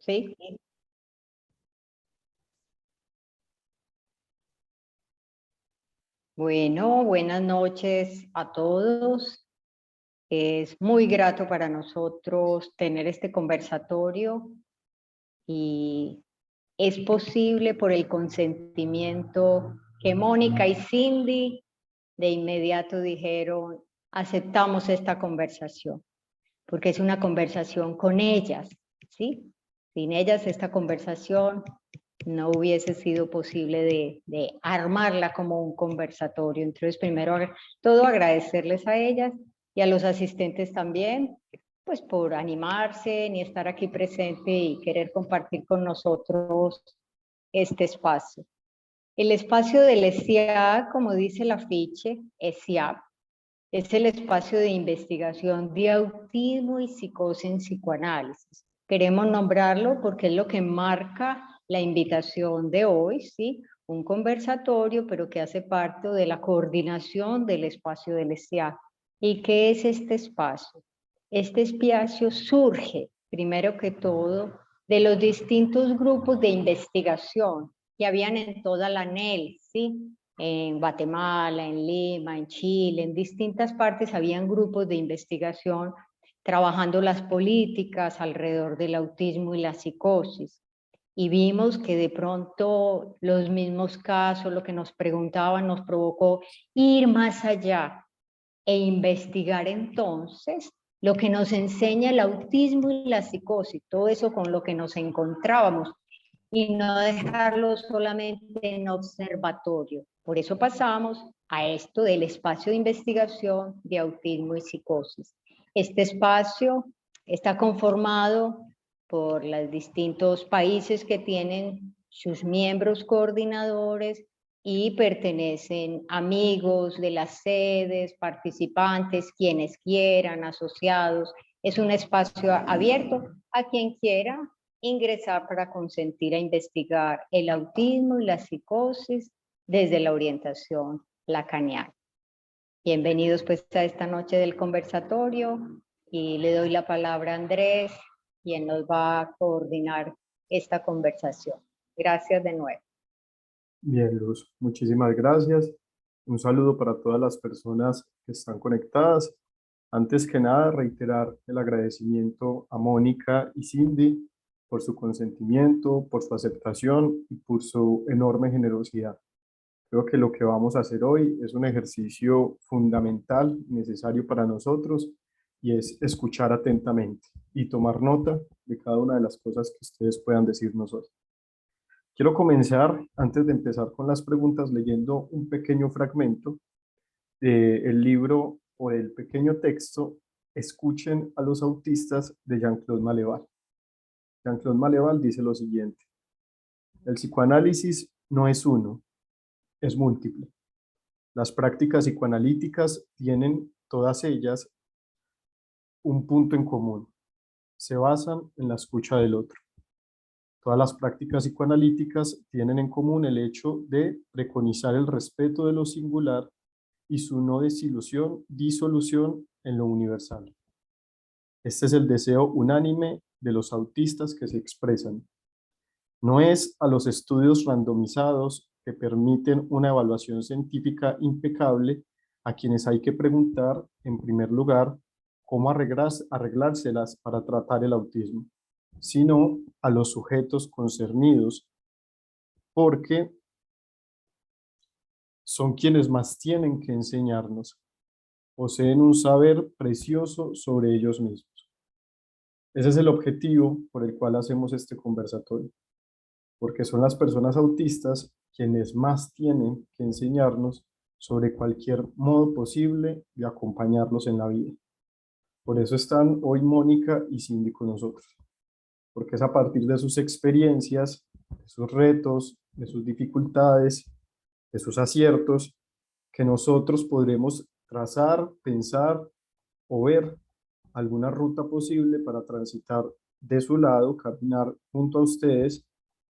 Sí. Bueno, buenas noches a todos. Es muy grato para nosotros tener este conversatorio y es posible por el consentimiento que Mónica y Cindy de inmediato dijeron, aceptamos esta conversación, porque es una conversación con ellas, ¿sí? Sin ellas esta conversación no hubiese sido posible de armarla como un conversatorio. Entonces, primero todo agradecerles a ellas y a los asistentes también, pues por animarse y estar aquí presente y querer compartir con nosotros este espacio. El espacio del SIAP, como dice el afiche, SIAP, es el espacio de investigación de autismo y psicosis en psicoanálisis. Queremos nombrarlo porque es lo que marca la invitación de hoy, ¿sí? Un conversatorio, pero que hace parte de la coordinación del espacio del SIAC. ¿Y qué es este espacio? Este espacio surge, primero que todo, de los distintos grupos de investigación que habían en toda la ANEL, ¿sí? En Guatemala, en Lima, en Chile, en distintas partes habían grupos de investigación trabajando las políticas alrededor del autismo y la psicosis. Y vimos que de pronto los mismos casos, lo que nos preguntaban, nos provocó ir más allá e investigar entonces lo que nos enseña el autismo y la psicosis, todo eso con lo que nos encontrábamos, y no dejarlo solamente en observatorio. Por eso pasamos a esto del espacio de investigación de autismo y psicosis. Este espacio está conformado por los distintos países que tienen sus miembros coordinadores y pertenecen amigos de las sedes, participantes, quienes quieran, asociados. Es un espacio abierto a quien quiera ingresar para consentir a investigar el autismo y la psicosis desde la orientación lacaniana. Bienvenidos pues a esta noche del conversatorio y le doy la palabra a Andrés, quien nos va a coordinar esta conversación. Gracias de nuevo. Bien, Luz, muchísimas gracias. Un saludo para todas las personas que están conectadas. Antes que nada, reiterar el agradecimiento a Mónica y Cindy por su consentimiento, por su aceptación y por su enorme generosidad. Creo que lo que vamos a hacer hoy es un ejercicio fundamental, necesario para nosotros, y es escuchar atentamente y tomar nota de cada una de las cosas que ustedes puedan decirnos hoy. Quiero comenzar, antes de empezar con las preguntas, leyendo un pequeño fragmento del libro o el pequeño texto Escuchen a los autistas de Jean-Claude Maleval. Jean-Claude Maleval dice lo siguiente: el psicoanálisis no es uno, es múltiple. Las prácticas psicoanalíticas tienen, todas ellas, un punto en común. Se basan en la escucha del otro. Todas las prácticas psicoanalíticas tienen en común el hecho de preconizar el respeto de lo singular y su no disolución en lo universal. Este es el deseo unánime de los autistas que se expresan. No es a los estudios randomizados que permiten una evaluación científica impecable a quienes hay que preguntar, en primer lugar, cómo arreglárselas para tratar el autismo, sino a los sujetos concernidos, porque son quienes más tienen que enseñarnos, poseen un saber precioso sobre ellos mismos. Ese es el objetivo por el cual hacemos este conversatorio, porque son las personas autistas quienes más tienen que enseñarnos sobre cualquier modo posible de acompañarlos en la vida. Por eso están hoy Mónica y Cindy con nosotros, porque es a partir de sus experiencias, de sus retos, de sus dificultades, de sus aciertos, que nosotros podremos trazar, pensar o ver alguna ruta posible para transitar de su lado, caminar junto a ustedes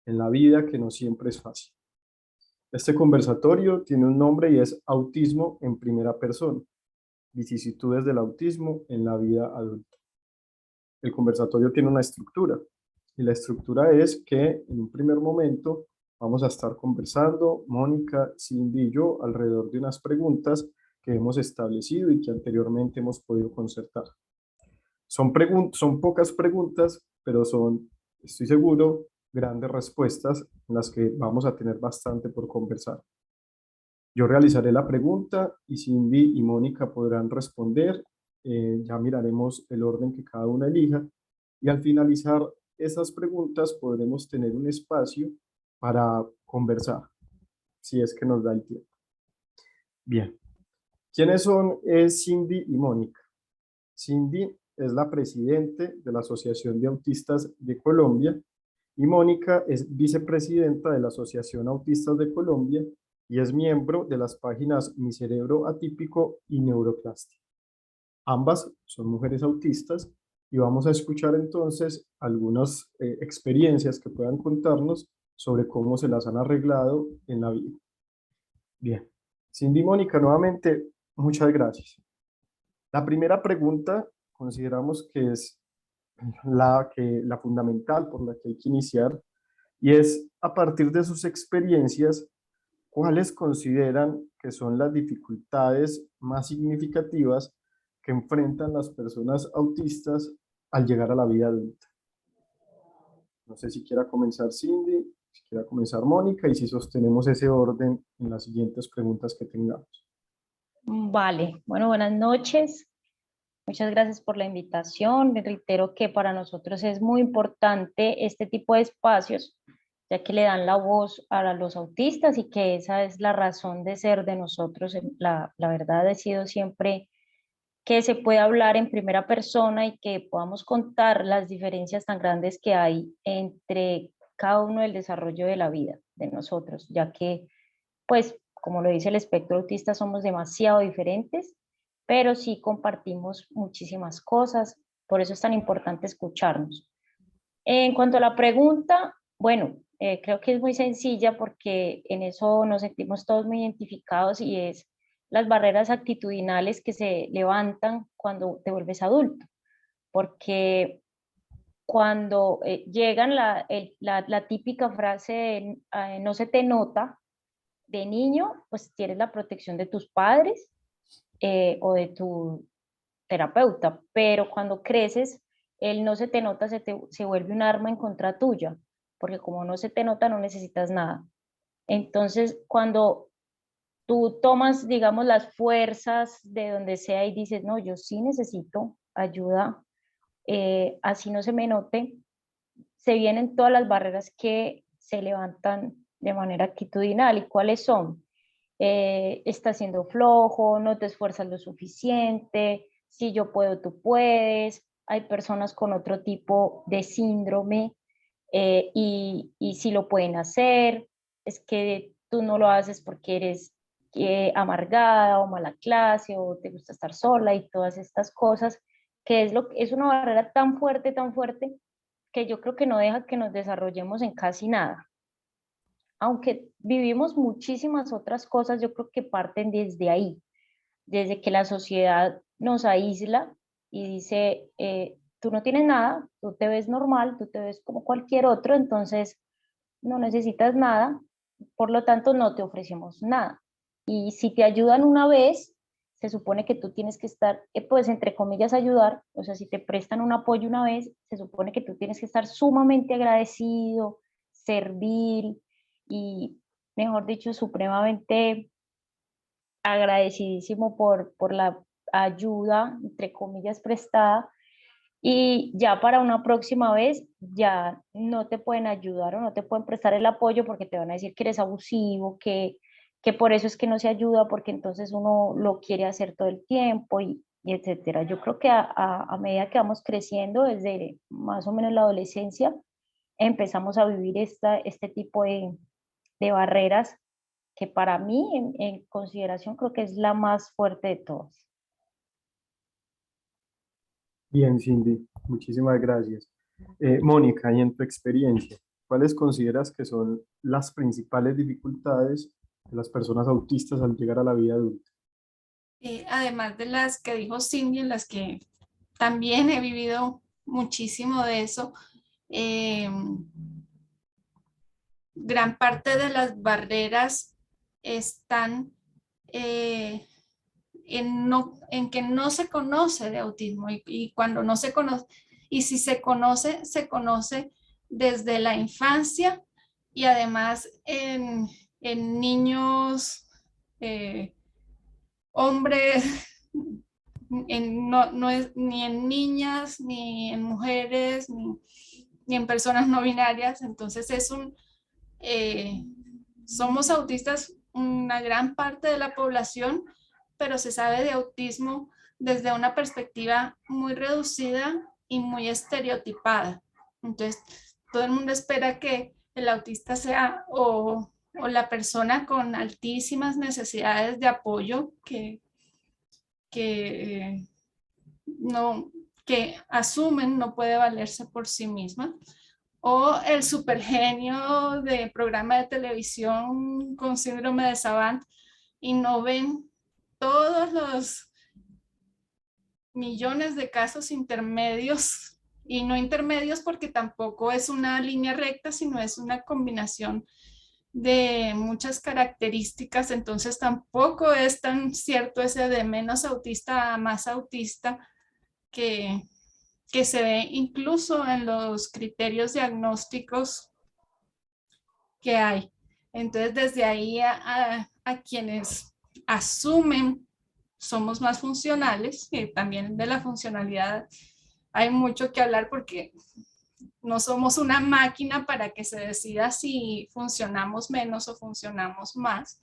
en la vida, que no siempre es fácil. Este conversatorio tiene un nombre y es Autismo en primera persona, vicisitudes del autismo en la vida adulta. El conversatorio tiene una estructura Y la estructura es que en un primer momento vamos a estar conversando, Mónica, Cindy y yo, alrededor de unas preguntas que hemos establecido y que anteriormente hemos podido concertar. Son pocas preguntas, pero son, estoy seguro, grandes respuestas en las que vamos a tener bastante por conversar. Yo realizaré la pregunta y Cindy y Mónica podrán responder. Ya miraremos el orden que cada una elija y al finalizar esas preguntas podremos tener un espacio para conversar, si es que nos da el tiempo. Bien, ¿quiénes son Cindy y Mónica? Cindy es la presidente de la Asociación de Autistas de Colombia y Mónica es vicepresidenta de la Asociación Autistas de Colombia y es miembro de las páginas Mi Cerebro Atípico y Neuroclastia. Ambas son mujeres autistas y vamos a escuchar entonces algunas experiencias que puedan contarnos sobre cómo se las han arreglado en la vida. Bien, Cindy y Mónica, nuevamente, muchas gracias. La primera pregunta consideramos que es la fundamental por la que hay que iniciar y es a partir de sus experiencias, ¿cuáles consideran que son las dificultades más significativas que enfrentan las personas autistas al llegar a la vida adulta? No sé si quiera comenzar Cindy, si quiera comenzar Mónica y si sostenemos ese orden en las siguientes preguntas que tengamos. Vale, bueno, buenas noches. Muchas gracias por la invitación. Me reitero que para nosotros es muy importante este tipo de espacios, ya que le dan la voz a los autistas y que esa es la razón de ser de nosotros. La verdad ha sido siempre que se pueda hablar en primera persona y que podamos contar las diferencias tan grandes que hay entre cada uno del desarrollo de la vida de nosotros, ya que, pues, como lo dice el espectro autista, somos demasiado diferentes, pero sí compartimos muchísimas cosas, por eso es tan importante escucharnos. En cuanto a la pregunta, bueno, creo que es muy sencilla porque en eso nos sentimos todos muy identificados y es las barreras actitudinales que se levantan cuando te vuelves adulto, porque cuando llegan la típica frase de, no se te nota, de niño, pues tienes la protección de tus padres o de tu terapeuta, pero cuando creces, él no se te nota, se vuelve un arma en contra tuya, porque como no se te nota, no necesitas nada. Entonces, cuando tú tomas, digamos, las fuerzas de donde sea y dices, no, yo sí necesito ayuda, así no se me note, se vienen todas las barreras que se levantan de manera actitudinal. ¿Y cuáles son? Estás siendo flojo, no te esfuerzas lo suficiente, si yo puedo, tú puedes. Hay personas con otro tipo de síndrome y sí lo pueden hacer. Es que tú no lo haces porque eres amargada o mala clase o te gusta estar sola y todas estas cosas, que es una barrera tan fuerte que yo creo que no deja que nos desarrollemos en casi nada. Aunque vivimos muchísimas otras cosas, yo creo que parten desde ahí, desde que la sociedad nos aísla y dice, tú no tienes nada, tú te ves normal, tú te ves como cualquier otro, entonces no necesitas nada, por lo tanto no te ofrecemos nada. Y si te ayudan una vez, se supone que tú tienes que estar, pues entre comillas, ayudar, o sea, si te prestan un apoyo una vez, se supone que tú tienes que estar sumamente agradecido, servil y, mejor dicho, supremamente agradecidísimo por la ayuda, entre comillas, prestada. Y ya para una próxima vez ya no te pueden ayudar o no te pueden prestar el apoyo porque te van a decir que eres abusivo, que por eso es que no se ayuda, porque entonces uno lo quiere hacer todo el tiempo y etcétera. Yo creo que a medida que vamos creciendo, desde más o menos la adolescencia, empezamos a vivir este tipo de barreras que para mí, en consideración, creo que es la más fuerte de todas. Bien, Cindy, muchísimas gracias. Mónica, y en tu experiencia, ¿cuáles consideras que son las principales dificultades de las personas autistas al llegar a la vida adulta? Además de las que dijo Cindy, en las que también he vivido muchísimo de eso, Gran parte de las barreras están en que no se conoce de autismo y cuando no se conoce, y si se conoce desde la infancia y además en niños, hombres, no es ni en niñas, ni en mujeres, ni en personas no binarias. Entonces somos autistas una gran parte de la población, pero se sabe de autismo desde una perspectiva muy reducida y muy estereotipada. Entonces, todo el mundo espera que el autista sea o la persona con altísimas necesidades de apoyo que, no, que asumen no puede valerse por sí misma, o el supergenio de programa de televisión con síndrome de Savant y no ven todos los millones de casos intermedios y no intermedios porque tampoco es una línea recta, sino es una combinación de muchas características. Entonces tampoco es tan cierto ese de menos autista a más autista que se ve incluso en los criterios diagnósticos que hay. Entonces, desde ahí a quienes asumen somos más funcionales, que también de la funcionalidad hay mucho que hablar porque no somos una máquina para que se decida si funcionamos menos o funcionamos más.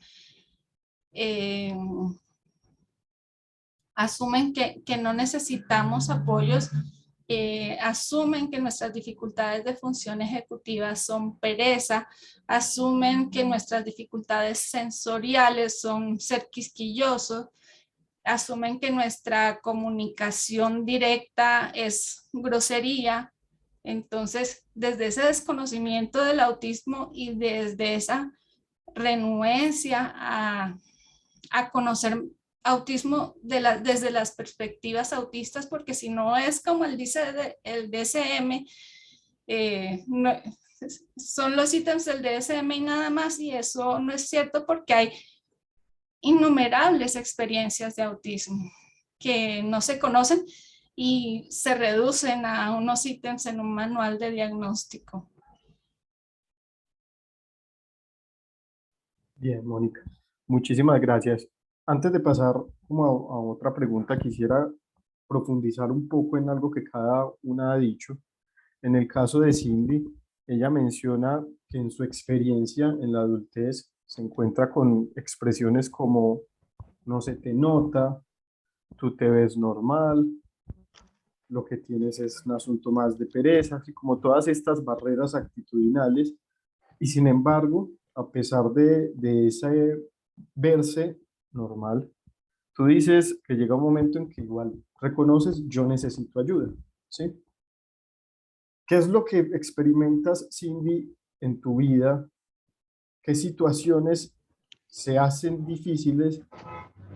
Asumen que no necesitamos apoyos, asumen que nuestras dificultades de función ejecutiva son pereza, asumen que nuestras dificultades sensoriales son ser quisquillosos, asumen que nuestra comunicación directa es grosería. Entonces, desde ese desconocimiento del autismo y desde esa renuencia a conocer autismo desde las perspectivas autistas, porque si no es como él dice el DSM, no, son los ítems del DSM y nada más, y eso no es cierto porque hay innumerables experiencias de autismo que no se conocen y se reducen a unos ítems en un manual de diagnóstico. Bien, Mónica, muchísimas gracias. Antes de pasar como a otra pregunta, quisiera profundizar un poco en algo que cada una ha dicho. En el caso de Cindy, ella menciona que en su experiencia en la adultez se encuentra con expresiones como no se te nota, tú te ves normal, lo que tienes es un asunto más de pereza, así como todas estas barreras actitudinales. Y sin embargo, a pesar de ese verse normal, tú dices que llega un momento en que igual reconoces, yo necesito ayuda, ¿sí? ¿Qué es lo que experimentas, Cindy, en tu vida? ¿Qué situaciones se hacen difíciles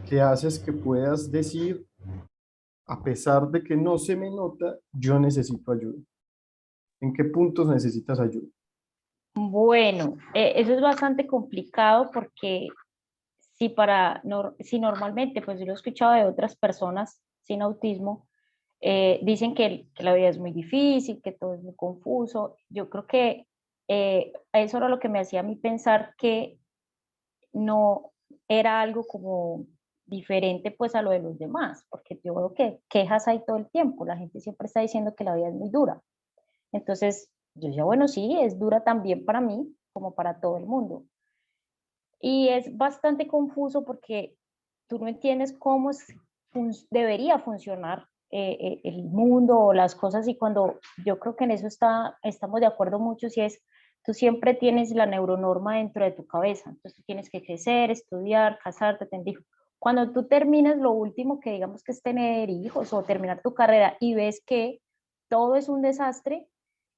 que haces que puedas decir, a pesar de que no se me nota, yo necesito ayuda? ¿En qué puntos necesitas ayuda? Bueno, eso es bastante complicado porque si normalmente, pues yo lo he escuchado de otras personas sin autismo, dicen que la vida es muy difícil, que todo es muy confuso. Yo creo que eso era lo que me hacía a mí pensar que no era algo como diferente pues a lo de los demás, porque yo veo que quejas hay todo el tiempo, la gente siempre está diciendo que la vida es muy dura. Entonces, yo decía, bueno, sí, es dura también para mí, como para todo el mundo. Y es bastante confuso porque tú no entiendes cómo debería funcionar el mundo o las cosas, y cuando yo creo que en eso estamos de acuerdo muchos, y es, tú siempre tienes la neuronorma dentro de tu cabeza, entonces tú tienes que crecer, estudiar, casarte, tener hijos. Cuando tú terminas lo último que digamos que es tener hijos o terminar tu carrera y ves que todo es un desastre,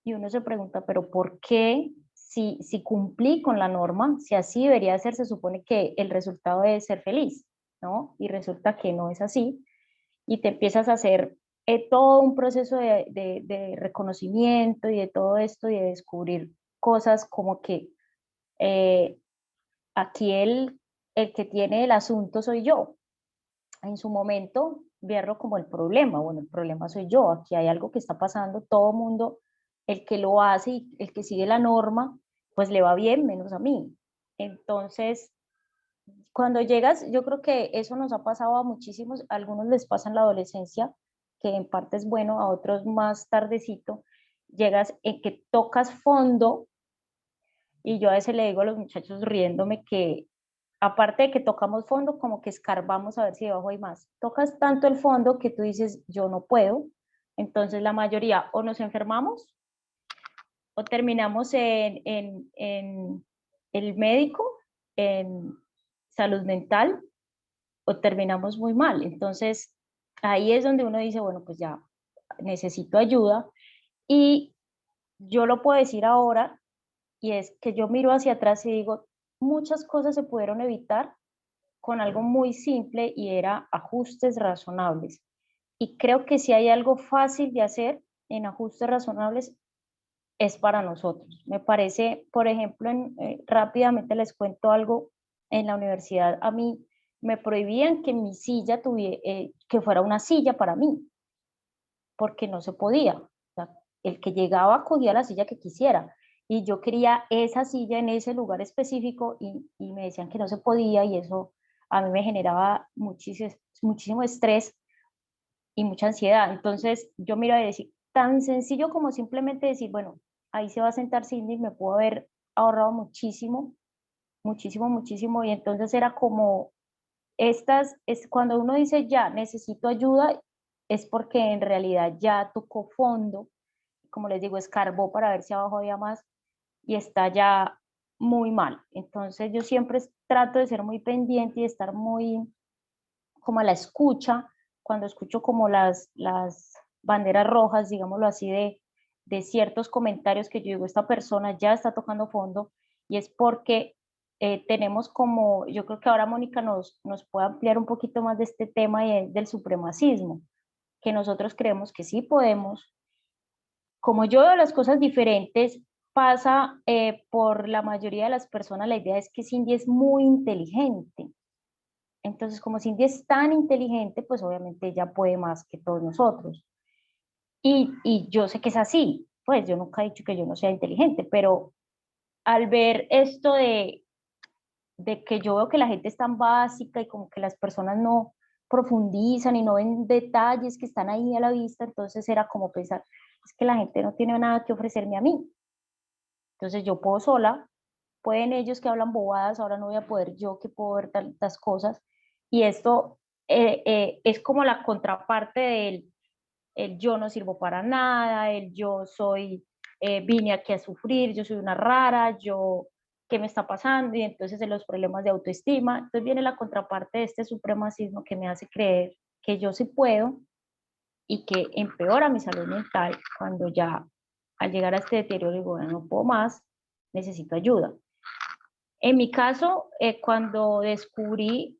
y uno se pregunta, pero ¿por qué? Si cumplí con la norma, si así debería ser, se supone que el resultado debe ser feliz, ¿no? Y resulta que no es así, y te empiezas a hacer todo un proceso de reconocimiento y de todo esto y de descubrir cosas como que aquí el que tiene el asunto soy yo. En su momento verlo como el problema, bueno, el problema soy yo, aquí hay algo que está pasando, todo el mundo, el que lo hace y el que sigue la norma, pues le va bien, menos a mí. Entonces, cuando llegas, yo creo que eso nos ha pasado a muchísimos, a algunos les pasa en la adolescencia, que en parte es bueno, a otros más tardecito, llegas en que tocas fondo, y yo a veces le digo a los muchachos riéndome que aparte de que tocamos fondo, como que escarbamos a ver si debajo hay más. Tocas tanto el fondo que tú dices, yo no puedo, entonces la mayoría o nos enfermamos o terminamos en el médico, en salud mental, o terminamos muy mal. Entonces, ahí es donde uno dice, bueno, pues ya necesito ayuda. Y yo lo puedo decir ahora, y es que yo miro hacia atrás y digo, muchas cosas se pudieron evitar con algo muy simple y era ajustes razonables. Y creo que si hay algo fácil de hacer en ajustes razonables es para nosotros. Me parece, por ejemplo, rápidamente les cuento algo, en la universidad a mí me prohibían que mi silla que fuera una silla para mí, porque no se podía. O sea, el que llegaba cogía la silla que quisiera y yo quería esa silla en ese lugar específico y me decían que no se podía y eso a mí me generaba muchísimo estrés y mucha ansiedad. Entonces yo miro y decir, tan sencillo como simplemente decir, bueno, ahí se va a sentar Cindy, me puedo haber ahorrado muchísimo, muchísimo, muchísimo. Y entonces era como, cuando uno dice ya, necesito ayuda, es porque en realidad ya tocó fondo, como les digo, escarbó para ver si abajo había más y está ya muy mal. Entonces yo siempre trato de ser muy pendiente y de estar muy como a la escucha, cuando escucho como las banderas rojas, digámoslo así, de ciertos comentarios que yo digo, esta persona ya está tocando fondo y es porque tenemos como, yo creo que ahora Mónica nos puede ampliar un poquito más de este tema del supremacismo, que nosotros creemos que sí podemos. Como yo veo las cosas diferentes, pasa por la mayoría de las personas, la idea es que Cindy es muy inteligente. Entonces, como Cindy es tan inteligente, pues obviamente ella puede más que todos nosotros. Y yo sé que es así, pues yo nunca he dicho que yo no sea inteligente, pero al ver esto de que yo veo que la gente es tan básica y como que las personas no profundizan y no ven detalles que están ahí a la vista, entonces era como pensar, es que la gente no tiene nada que ofrecerme a mí. Entonces yo puedo sola, pueden ellos que hablan bobadas, ahora no voy a poder yo que puedo ver tantas cosas. Y esto es como la contraparte del el yo no sirvo para nada, el yo soy, vine aquí a sufrir, yo soy una rara, yo, ¿qué me está pasando? Y entonces en los problemas de autoestima, entonces viene la contraparte de este supremacismo que me hace creer que yo sí puedo y que empeora mi salud mental cuando ya al llegar a este deterioro digo, bueno, no puedo más, necesito ayuda. En mi caso, cuando descubrí,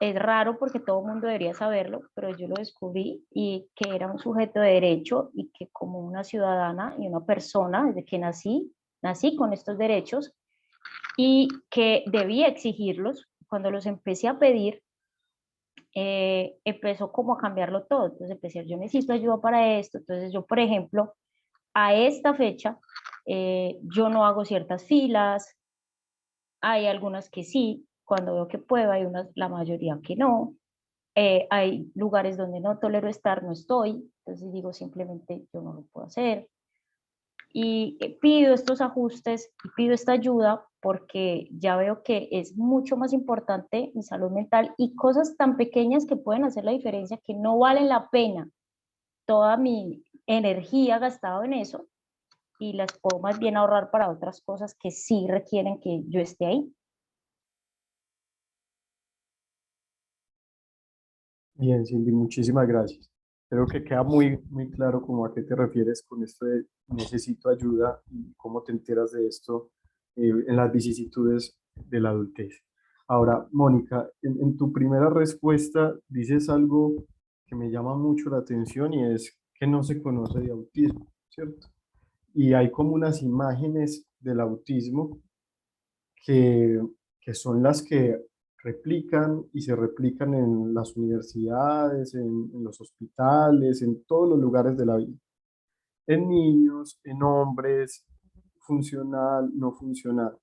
es raro porque todo el mundo debería saberlo, pero yo lo descubrí y que era un sujeto de derecho y que como una ciudadana y una persona, desde que nací con estos derechos y que debía exigirlos. Cuando los empecé a pedir, empezó como a cambiarlo todo. Entonces empecé, yo necesito ayuda para esto. Entonces yo, por ejemplo, a esta fecha, yo no hago ciertas filas, hay algunas que sí, cuando veo que puedo, hay unas, la mayoría que no. Hay lugares donde no tolero estar, no estoy, entonces digo simplemente yo no lo puedo hacer. Y pido estos ajustes y pido esta ayuda porque ya veo que es mucho más importante mi salud mental y cosas tan pequeñas que pueden hacer la diferencia, que no valen la pena toda mi energía gastada en eso y las puedo más bien ahorrar para otras cosas que sí requieren que yo esté ahí. Bien, Cindy, muchísimas gracias. Creo que queda muy, muy claro cómo a qué te refieres con esto de necesito ayuda y cómo te enteras de esto en las vicisitudes de la adultez. Ahora, Mónica, en tu primera respuesta dices algo que me llama mucho la atención y es que no se conoce de autismo, ¿cierto? Y hay como unas imágenes del autismo que, que son las que replican y se replican en las universidades, en los hospitales, en todos los lugares de la vida. En niños, en hombres, funcional, no funcional.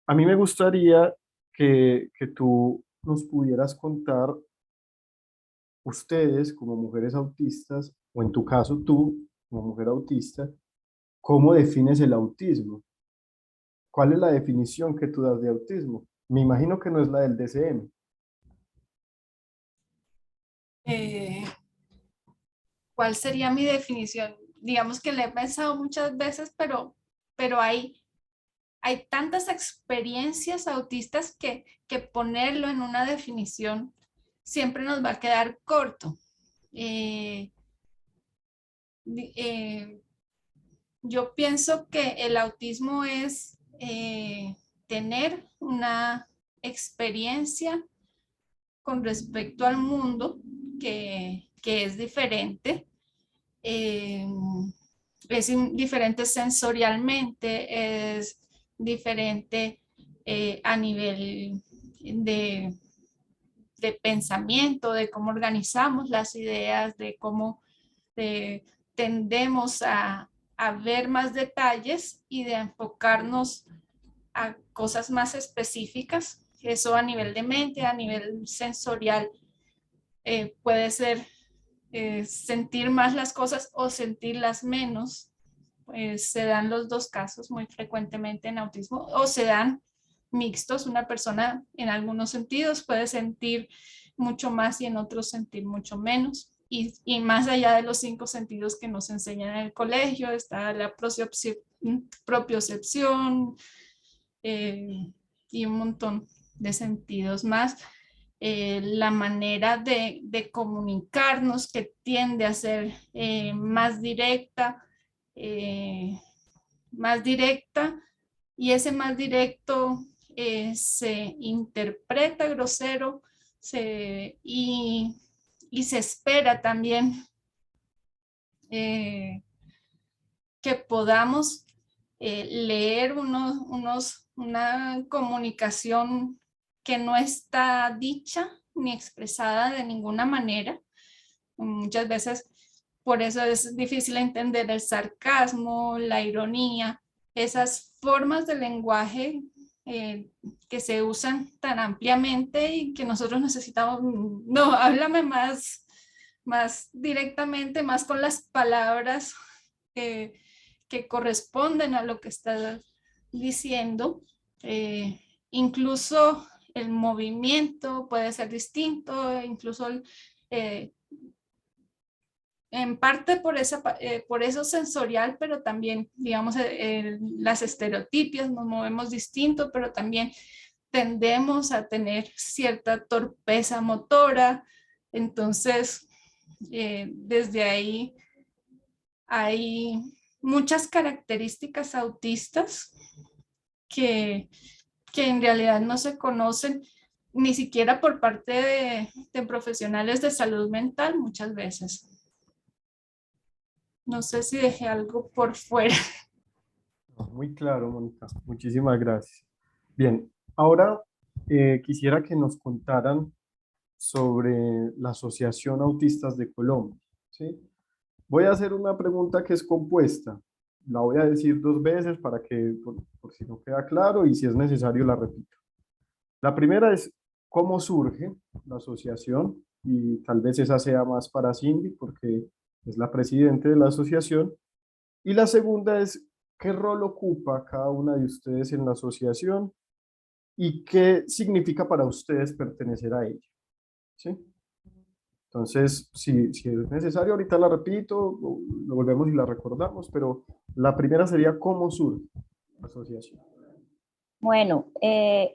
A mí me gustaría que tú nos pudieras contar, ustedes como mujeres autistas, o en tu caso tú como mujer autista, ¿cómo defines el autismo? ¿Cuál es la definición que tú das de autismo? Me imagino que no es la del DSM. Eh, ¿Cuál sería mi definición? Digamos que le he pensado muchas veces, pero hay tantas experiencias autistas que ponerlo en una definición siempre nos va a quedar corto. Eh, eh, yo pienso que el autismo es tener una experiencia con respecto al mundo que es diferente. Es diferente sensorialmente, es diferente a nivel de pensamiento, de cómo organizamos las ideas, de cómo tendemos a ver más detalles y de enfocarnos a cosas más específicas. Eso a nivel de mente, a nivel sensorial, puede ser sentir más las cosas o sentirlas menos. Se dan los dos casos muy frecuentemente en autismo, o se dan mixtos. Una persona en algunos sentidos puede sentir mucho más y en otros sentir mucho menos. Y más allá de los 5 sentidos que nos enseñan en el colegio, está la propiocepción y un montón de sentidos más. La manera de comunicarnos que tiende a ser más directa, y ese más directo se interpreta grosero y se espera también que podamos leer una comunicación que no está dicha ni expresada de ninguna manera. Muchas veces por eso es difícil entender el sarcasmo, la ironía, esas formas de lenguaje que se usan tan ampliamente y que nosotros necesitamos. No, háblame más directamente, más con las palabras que corresponden a lo que estás diciendo. Incluso el movimiento puede ser distinto, incluso en parte por eso sensorial, pero también, digamos, las estereotipias, nos movemos distinto, pero también tendemos a tener cierta torpeza motora. Entonces, desde ahí hay muchas características autistas que en realidad no se conocen ni siquiera por parte de profesionales de salud mental muchas veces. No sé si dejé algo por fuera. Muy claro, Mónica. Muchísimas gracias. Bien, ahora quisiera que nos contaran sobre la Asociación Autistas de Colombia, ¿sí? Voy a hacer una pregunta que es compuesta. La voy a decir 2 veces para que, por si no queda claro, y si es necesario la repito. La primera es, ¿cómo surge la asociación? Y tal vez esa sea más para Cindy, porque es la presidenta de la asociación. Y la segunda es, ¿qué rol ocupa cada una de ustedes en la asociación? ¿Y qué significa para ustedes pertenecer a ella? ¿Sí? Entonces, si es necesario, ahorita la repito, lo volvemos y la recordamos, pero la primera sería cómo surge la asociación. Bueno,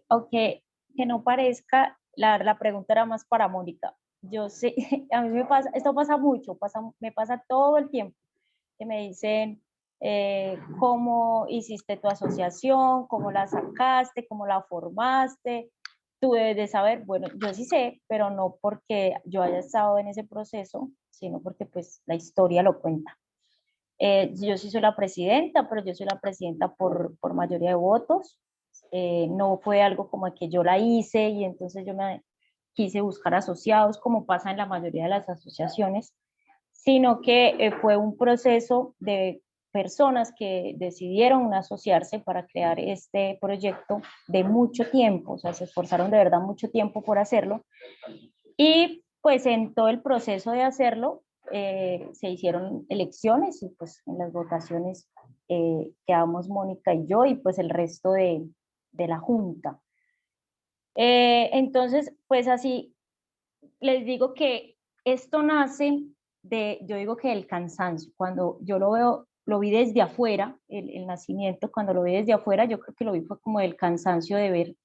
aunque que no parezca, la pregunta era más para Mónica. Yo sé, a mí me pasa, esto pasa mucho, me pasa todo el tiempo, que me dicen, ¿cómo hiciste tu asociación? ¿Cómo la sacaste? ¿Cómo la formaste? tú debes de saber, bueno, yo sí sé, pero no porque yo haya estado en ese proceso, sino porque pues la historia lo cuenta. Yo sí soy la presidenta, pero yo soy la presidenta por mayoría de votos. No fue algo como que yo la hice y entonces yo me quise buscar asociados, como pasa en la mayoría de las asociaciones, sino que fue un proceso de personas que decidieron asociarse para crear este proyecto de mucho tiempo, o sea, se esforzaron de verdad mucho tiempo por hacerlo. Y pues en todo el proceso de hacerlo, se hicieron elecciones y pues en las votaciones quedamos Mónica y yo y pues el resto de la junta. Entonces, pues así les digo que esto nace de, yo digo que del cansancio. Cuando yo lo veo, lo vi desde afuera, el nacimiento, cuando lo vi desde afuera, yo creo que lo vi fue como el cansancio de ver.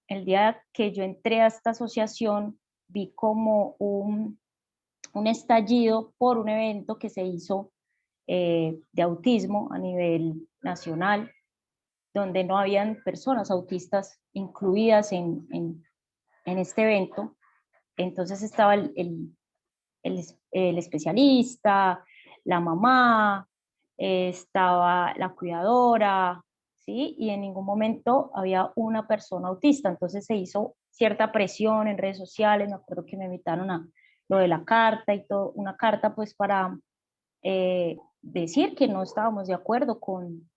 El día que yo entré a esta asociación, vi como un estallido por un evento que se hizo de autismo a nivel nacional, donde no habían personas autistas incluidas en este evento. Entonces estaba el especialista, la mamá, estaba la cuidadora, ¿sí? Y en ningún momento había una persona autista. Entonces se hizo cierta presión en redes sociales. Me acuerdo que me invitaron a lo de la carta y todo, una carta pues para decir que no estábamos de acuerdo con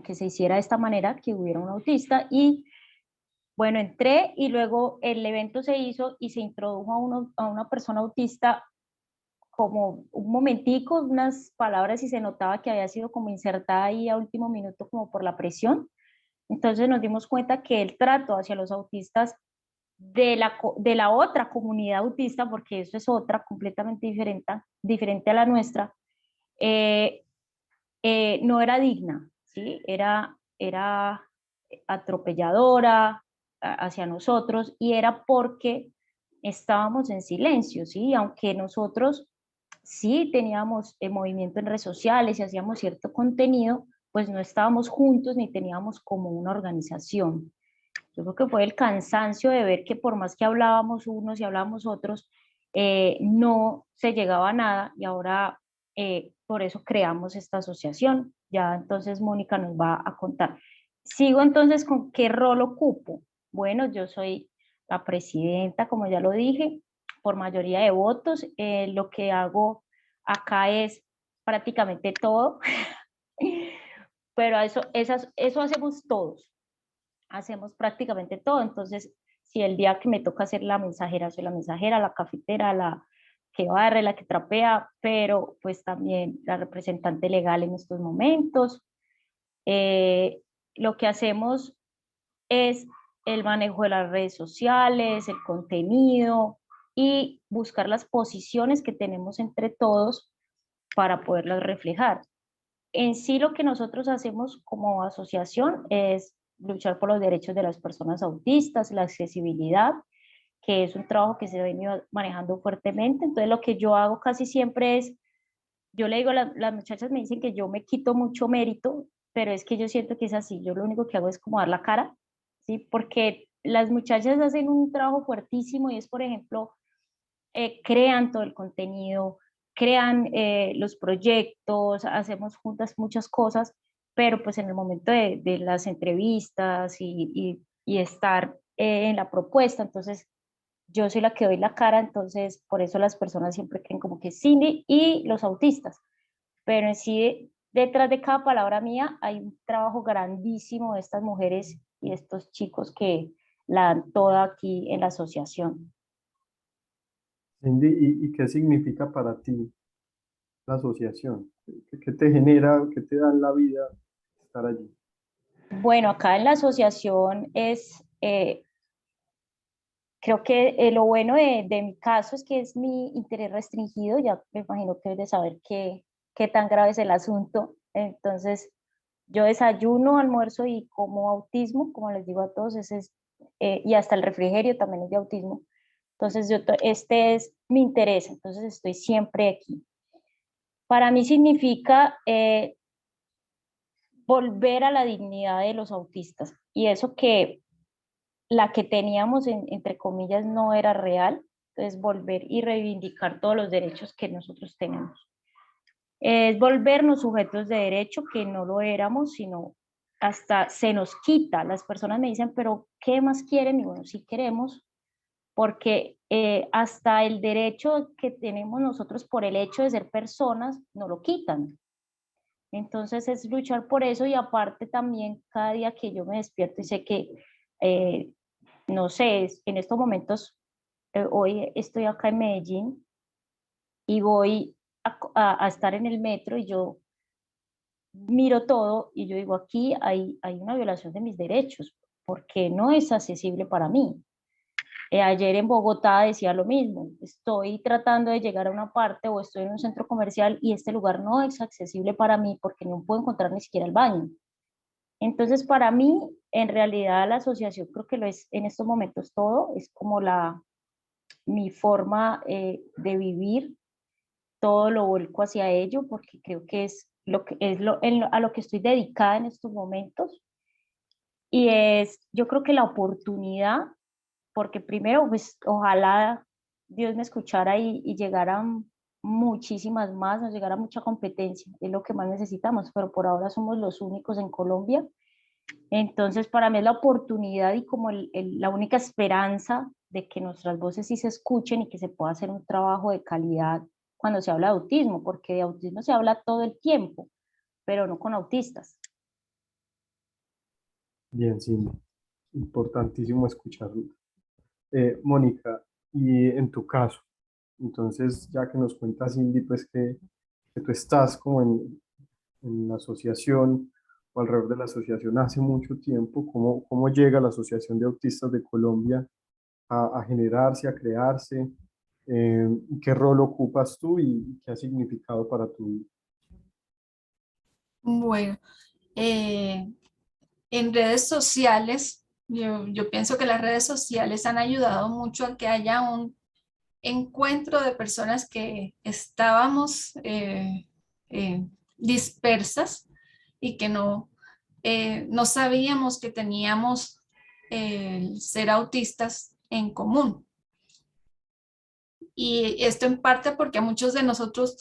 que se hiciera de esta manera, que hubiera un autista. Y bueno, entré y luego el evento se hizo y se introdujo a una persona autista como un momentico, unas palabras y se notaba que había sido como insertada ahí a último minuto como por la presión. Entonces nos dimos cuenta que el trato hacia los autistas de la otra comunidad autista, porque eso es otra completamente diferente a la nuestra, eh, no era digna, ¿sí? Era atropelladora hacia nosotros y era porque estábamos en silencio, ¿sí? Aunque nosotros sí teníamos movimiento en redes sociales y hacíamos cierto contenido, pues no estábamos juntos ni teníamos como una organización. Yo creo que fue el cansancio de ver que por más que hablábamos unos y hablábamos otros, no se llegaba a nada y ahora por eso creamos esta asociación. Ya entonces Mónica nos va a contar. Sigo entonces con qué rol ocupo. Bueno, yo soy la presidenta, como ya lo dije, por mayoría de votos. Lo que hago acá es prácticamente todo, pero eso hacemos todos, hacemos prácticamente todo. Entonces, si el día que me toca ser la mensajera, soy la mensajera, la cafetera, la que barre, la que trapea, pero pues también la representante legal en estos momentos. Lo que hacemos es el manejo de las redes sociales, el contenido y buscar las posiciones que tenemos entre todos para poderlas reflejar. En sí lo que nosotros hacemos como asociación es luchar por los derechos de las personas autistas, la accesibilidad, que es un trabajo que se ha venido manejando fuertemente. Entonces lo que yo hago casi siempre es, yo le digo a las muchachas, me dicen que yo me quito mucho mérito, pero es que yo siento que es así, yo lo único que hago es como dar la cara, ¿sí? Porque las muchachas hacen un trabajo fuertísimo y es, por ejemplo, crean todo el contenido, crean los proyectos, hacemos juntas muchas cosas, pero pues en el momento de las entrevistas y estar en la propuesta, entonces yo soy la que doy la cara, entonces por eso las personas siempre creen como que Cindy y los autistas, pero en sí detrás de cada palabra mía hay un trabajo grandísimo de estas mujeres y estos chicos que la dan toda aquí en la asociación. Cindy, ¿y qué significa para ti la asociación? ¿Qué te genera, qué te da en la vida estar allí? Bueno, acá en la asociación es, creo que lo bueno de mi caso es que es mi interés restringido, ya me imagino que debes de saber qué tan grave es el asunto. Entonces, yo desayuno, almuerzo y como autismo, como les digo a todos, y hasta el refrigerio también es de autismo. Entonces, este es mi interés, entonces estoy siempre aquí. Para mí significa volver a la dignidad de los autistas y eso que la que teníamos, entre comillas, no era real. Entonces, volver y reivindicar todos los derechos que nosotros tenemos. Es volvernos sujetos de derecho, que no lo éramos, sino hasta se nos quita. Las personas me dicen, pero ¿qué más quieren? Y bueno, sí queremos, porque hasta el derecho que tenemos nosotros por el hecho de ser personas, nos lo quitan. Entonces es luchar por eso, y aparte también cada día que yo me despierto y sé que, no sé, en estos momentos, hoy estoy acá en Medellín y voy a estar en el metro y yo miro todo y yo digo, aquí hay una violación de mis derechos porque no es accesible para mí. Ayer en Bogotá decía lo mismo, estoy tratando de llegar a una parte o estoy en un centro comercial y este lugar no es accesible para mí porque no puedo encontrar ni siquiera el baño. Entonces, para mí, en realidad, la asociación creo que lo es en estos momentos todo, es como mi forma de vivir, todo lo vuelco hacia ello porque creo que es a lo que estoy dedicada en estos momentos. Y yo creo que la oportunidad, porque primero, pues ojalá Dios me escuchara y llegaran muchísimas más, nos llegara mucha competencia, es lo que más necesitamos, pero por ahora somos los únicos en Colombia. Entonces, para mí es la oportunidad y como la única esperanza de que nuestras voces sí se escuchen y que se pueda hacer un trabajo de calidad cuando se habla de autismo, porque de autismo se habla todo el tiempo, pero no con autistas. Bien, sí, importantísimo escucharlo. Mónica, y en tu caso, entonces ya que nos cuentas, Cindy, pues que tú estás como en la asociación o alrededor de la asociación hace mucho tiempo, ¿cómo llega la Asociación de Autistas de Colombia a generarse, a crearse? ¿Qué rol ocupas tú y qué ha significado para tu vida? Bueno, en redes sociales, yo pienso que las redes sociales han ayudado mucho a que haya un encuentro de personas que estábamos dispersas y que no sabíamos que teníamos ser autistas en común. Y esto en parte porque a muchos de nosotros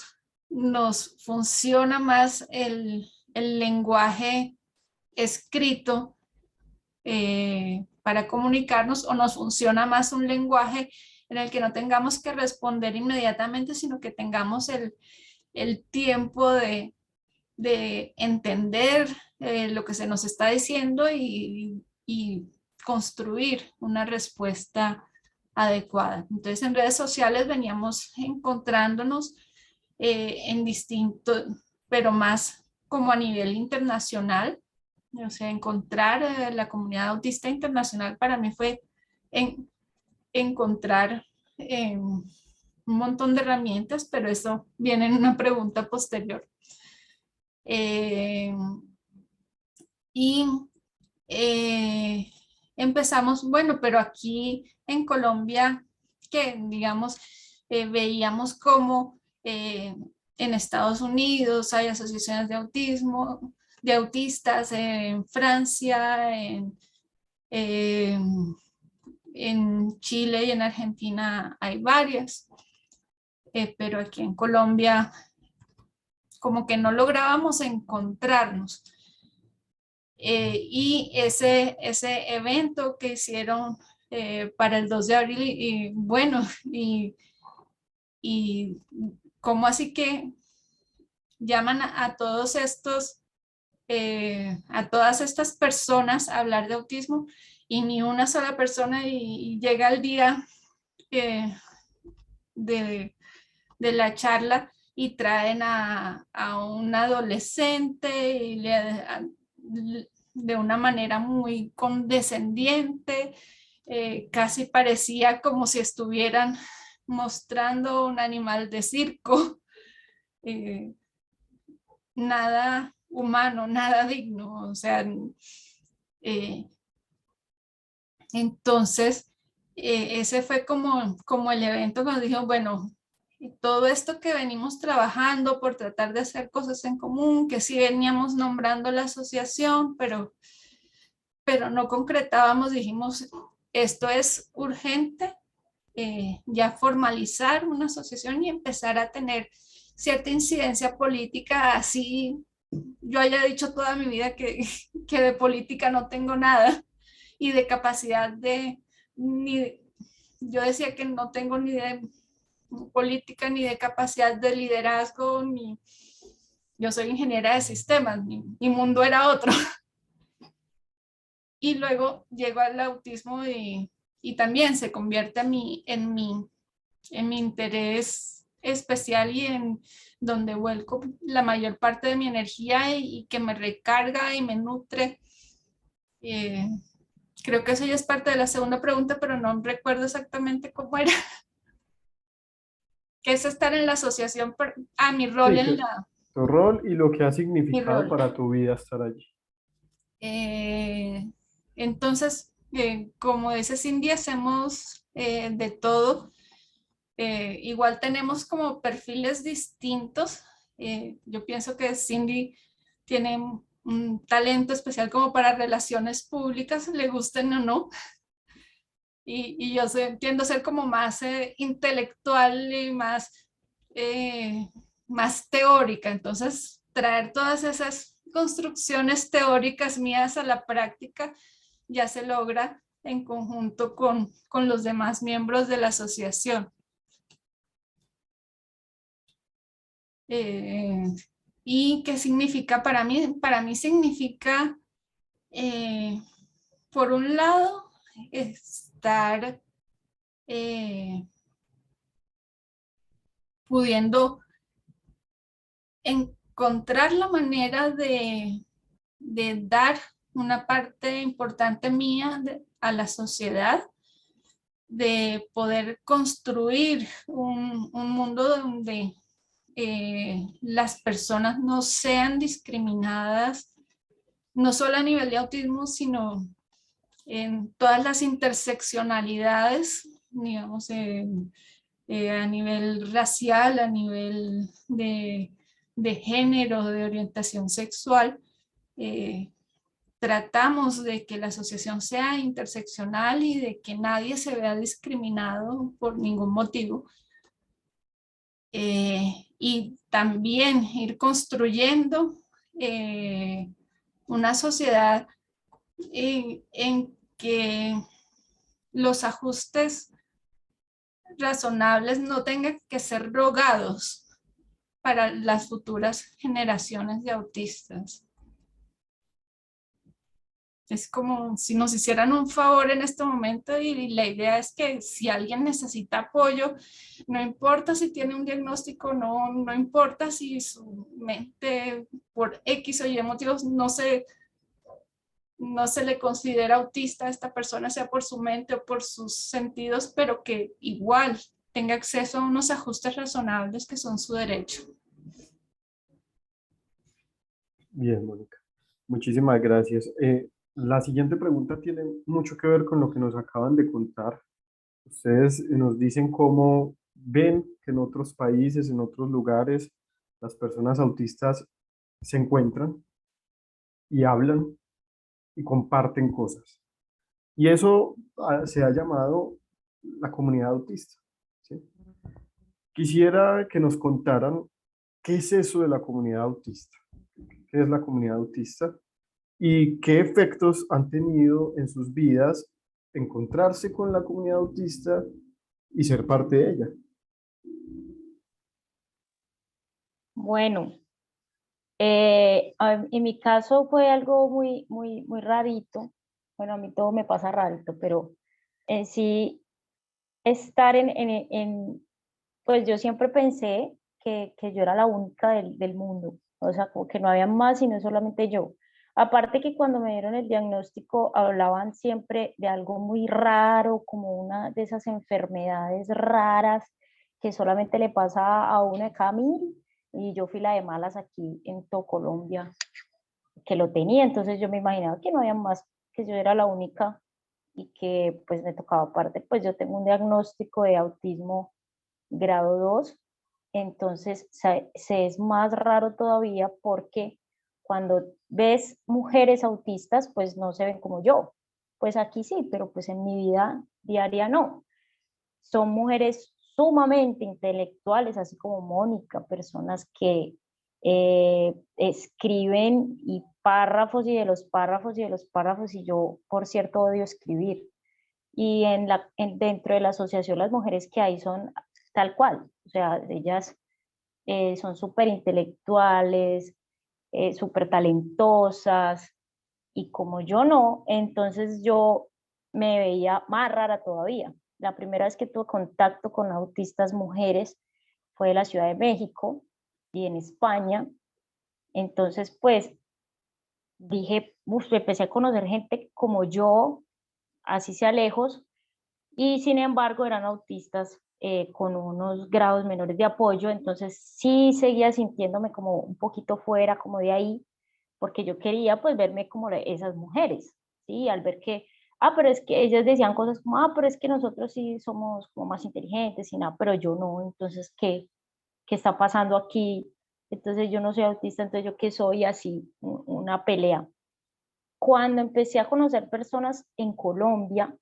nos funciona más el lenguaje escrito para comunicarnos, o nos funciona más un lenguaje en el que no tengamos que responder inmediatamente, sino que tengamos el tiempo de entender lo que se nos está diciendo y construir una respuesta adecuada. Entonces, en redes sociales veníamos encontrándonos en distintos, pero más como a nivel internacional. O sea, encontrar la comunidad autista internacional para mí fue encontrar un montón de herramientas, pero eso viene en una pregunta posterior. Y empezamos, bueno, pero aquí en Colombia, que digamos, veíamos como en Estados Unidos hay asociaciones de autismo, de autistas, en Francia, en Chile y en Argentina hay varias, pero aquí en Colombia como que no lográbamos encontrarnos. Y ese evento que hicieron para el 2 de abril, y bueno, y cómo así que llaman a todos estos, a todas estas personas a hablar de autismo, y ni una sola persona, y llega el día de la charla y traen a un adolescente y de una manera muy condescendiente, casi parecía como si estuvieran mostrando un animal de circo, nada humano, nada digno, o sea, entonces ese fue como el evento cuando dijo, bueno, todo esto que venimos trabajando por tratar de hacer cosas en común, que sí veníamos nombrando la asociación, pero no concretábamos, dijimos, esto es urgente, ya formalizar una asociación y empezar a tener cierta incidencia política, así yo haya dicho toda mi vida que de política no tengo nada y de capacidad yo decía que no tengo ni de política ni de capacidad de liderazgo, yo soy ingeniera de sistemas, mi mundo era otro. Y luego llego al autismo y también se convierte en mi interés especial y en donde vuelco la mayor parte de mi energía y que me recarga y me nutre. Creo que eso ya es parte de la segunda pregunta, pero no recuerdo exactamente cómo era. ¿Qué es estar en la asociación? Mi rol Sí, en la... tu rol y lo que ha Mi significado rol. para tu vida estar allí. Entonces, como dice Cindy, hacemos de todo. Igual tenemos como perfiles distintos. Yo pienso que Cindy tiene un talento especial como para relaciones públicas, le gusten o no. Y yo tiendo a ser como más intelectual y más teórica. Entonces, traer todas esas construcciones teóricas mías a la práctica ya se logra en conjunto con los demás miembros de la asociación. ¿Y qué significa para mí? Para mí significa, por un lado, estar pudiendo encontrar la manera de dar una parte importante mía a la sociedad, de poder construir un mundo donde las personas no sean discriminadas, no solo a nivel de autismo, sino en todas las interseccionalidades, digamos, a nivel racial, a nivel de género, de orientación sexual. Tratamos de que la asociación sea interseccional y de que nadie se vea discriminado por ningún motivo. Y también ir construyendo una sociedad en que los ajustes razonables no tengan que ser rogados para las futuras generaciones de autistas. Es como si nos hicieran un favor en este momento y la idea es que si alguien necesita apoyo, no importa si tiene un diagnóstico o no, no importa si su mente por X o Y motivos no se le considera autista a esta persona, sea por su mente o por sus sentidos, pero que igual tenga acceso a unos ajustes razonables que son su derecho. Bien, Mónica. Muchísimas gracias. La siguiente pregunta tiene mucho que ver con lo que nos acaban de contar. Ustedes nos dicen cómo ven que en otros países, en otros lugares, las personas autistas se encuentran y hablan y comparten cosas. Y eso se ha llamado la comunidad autista, ¿sí? Quisiera que nos contaran qué es eso de la comunidad autista, qué es la comunidad autista y qué efectos han tenido en sus vidas encontrarse con la comunidad autista y ser parte de ella. Bueno, en mi caso fue algo muy, muy, muy rarito. Bueno, a mí todo me pasa rarito, pero en sí estar pues yo siempre pensé que yo era la única del mundo, o sea, como que no había más y no solamente yo. Aparte que cuando me dieron el diagnóstico hablaban siempre de algo muy raro, como una de esas enfermedades raras que solamente le pasa a uno de cada 1000, y yo fui la de malas aquí en todo Colombia que lo tenía, entonces yo me imaginaba que no había más, que yo era la única y que pues me tocaba aparte, pues yo tengo un diagnóstico de autismo grado 2, entonces se es más raro todavía porque cuando ves mujeres autistas, pues no se ven como yo, pues aquí sí, pero pues en mi vida diaria no. Son mujeres sumamente intelectuales, así como Mónica, personas que escriben y párrafos y de los párrafos y de los párrafos, y yo, por cierto, odio escribir. Y dentro de la asociación las mujeres que hay son tal cual, o sea, ellas son súper intelectuales, súper talentosas, y como yo no, entonces yo me veía más rara todavía. La primera vez que tuve contacto con autistas mujeres fue en la Ciudad de México y en España. Entonces, pues dije, empecé a conocer gente como yo, así sea lejos, y sin embargo eran autistas con unos grados menores de apoyo, entonces sí seguía sintiéndome como un poquito fuera, como de ahí, porque yo quería pues verme como esas mujeres, ¿sí? Al ver que, pero es que ellas decían cosas como, pero es que nosotros sí somos como más inteligentes y nada, pero yo no, entonces, ¿qué está pasando aquí? Entonces yo no soy autista, entonces yo qué soy, así, una pelea. Cuando empecé a conocer personas en Colombia,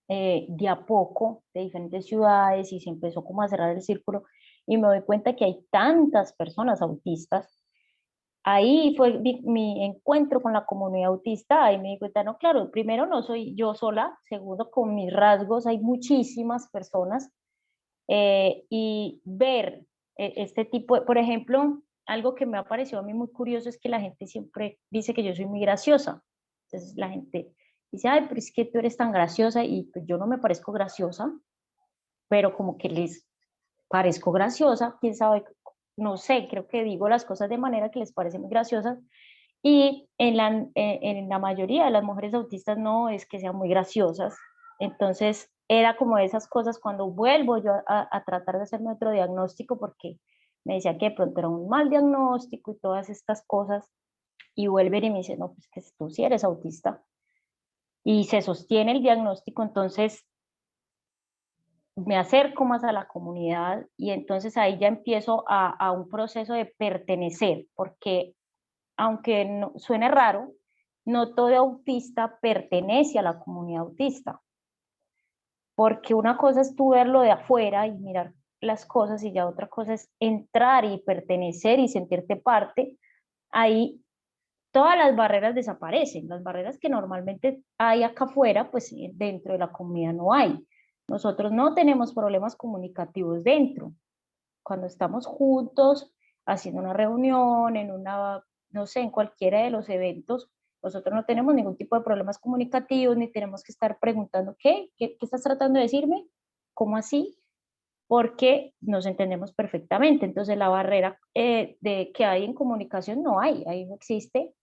de a poco, de diferentes ciudades, y se empezó como a cerrar el círculo, y me doy cuenta que hay tantas personas autistas. Ahí fue mi encuentro con la comunidad autista, ahí me di cuenta, no, claro, primero no soy yo sola, segundo con mis rasgos hay muchísimas personas, y ver este tipo, por ejemplo, algo que me ha parecido a mí muy curioso es que la gente siempre dice que yo soy muy graciosa. Entonces la gente dice, ay, pero es que tú eres tan graciosa, y pues yo no me parezco graciosa, pero como que les parezco graciosa, quién sabe, no sé, creo que digo las cosas de manera que les parece muy graciosas, y en la mayoría de las mujeres autistas no es que sean muy graciosas. Entonces era como de esas cosas cuando vuelvo yo a tratar de hacerme otro diagnóstico, porque me decía que de pronto era un mal diagnóstico y todas estas cosas, y vuelven y me dicen, no, pues que tú sí eres autista, y se sostiene el diagnóstico. Entonces me acerco más a la comunidad, y entonces ahí ya empiezo a un proceso de pertenecer, porque aunque no, suene raro, no todo autista pertenece a la comunidad autista, porque una cosa es tú verlo de afuera y mirar las cosas, y ya otra cosa es entrar y pertenecer y sentirte parte. Ahí todas las barreras desaparecen, las barreras que normalmente hay acá afuera, pues dentro de la comunidad no hay. Nosotros no tenemos problemas comunicativos dentro. Cuando estamos juntos, haciendo una reunión, en una, no sé, en cualquiera de los eventos, nosotros no tenemos ningún tipo de problemas comunicativos, ni tenemos que estar preguntando, ¿qué estás tratando de decirme? ¿Cómo así? Porque nos entendemos perfectamente. Entonces la barrera que hay en comunicación no hay, ahí no existe.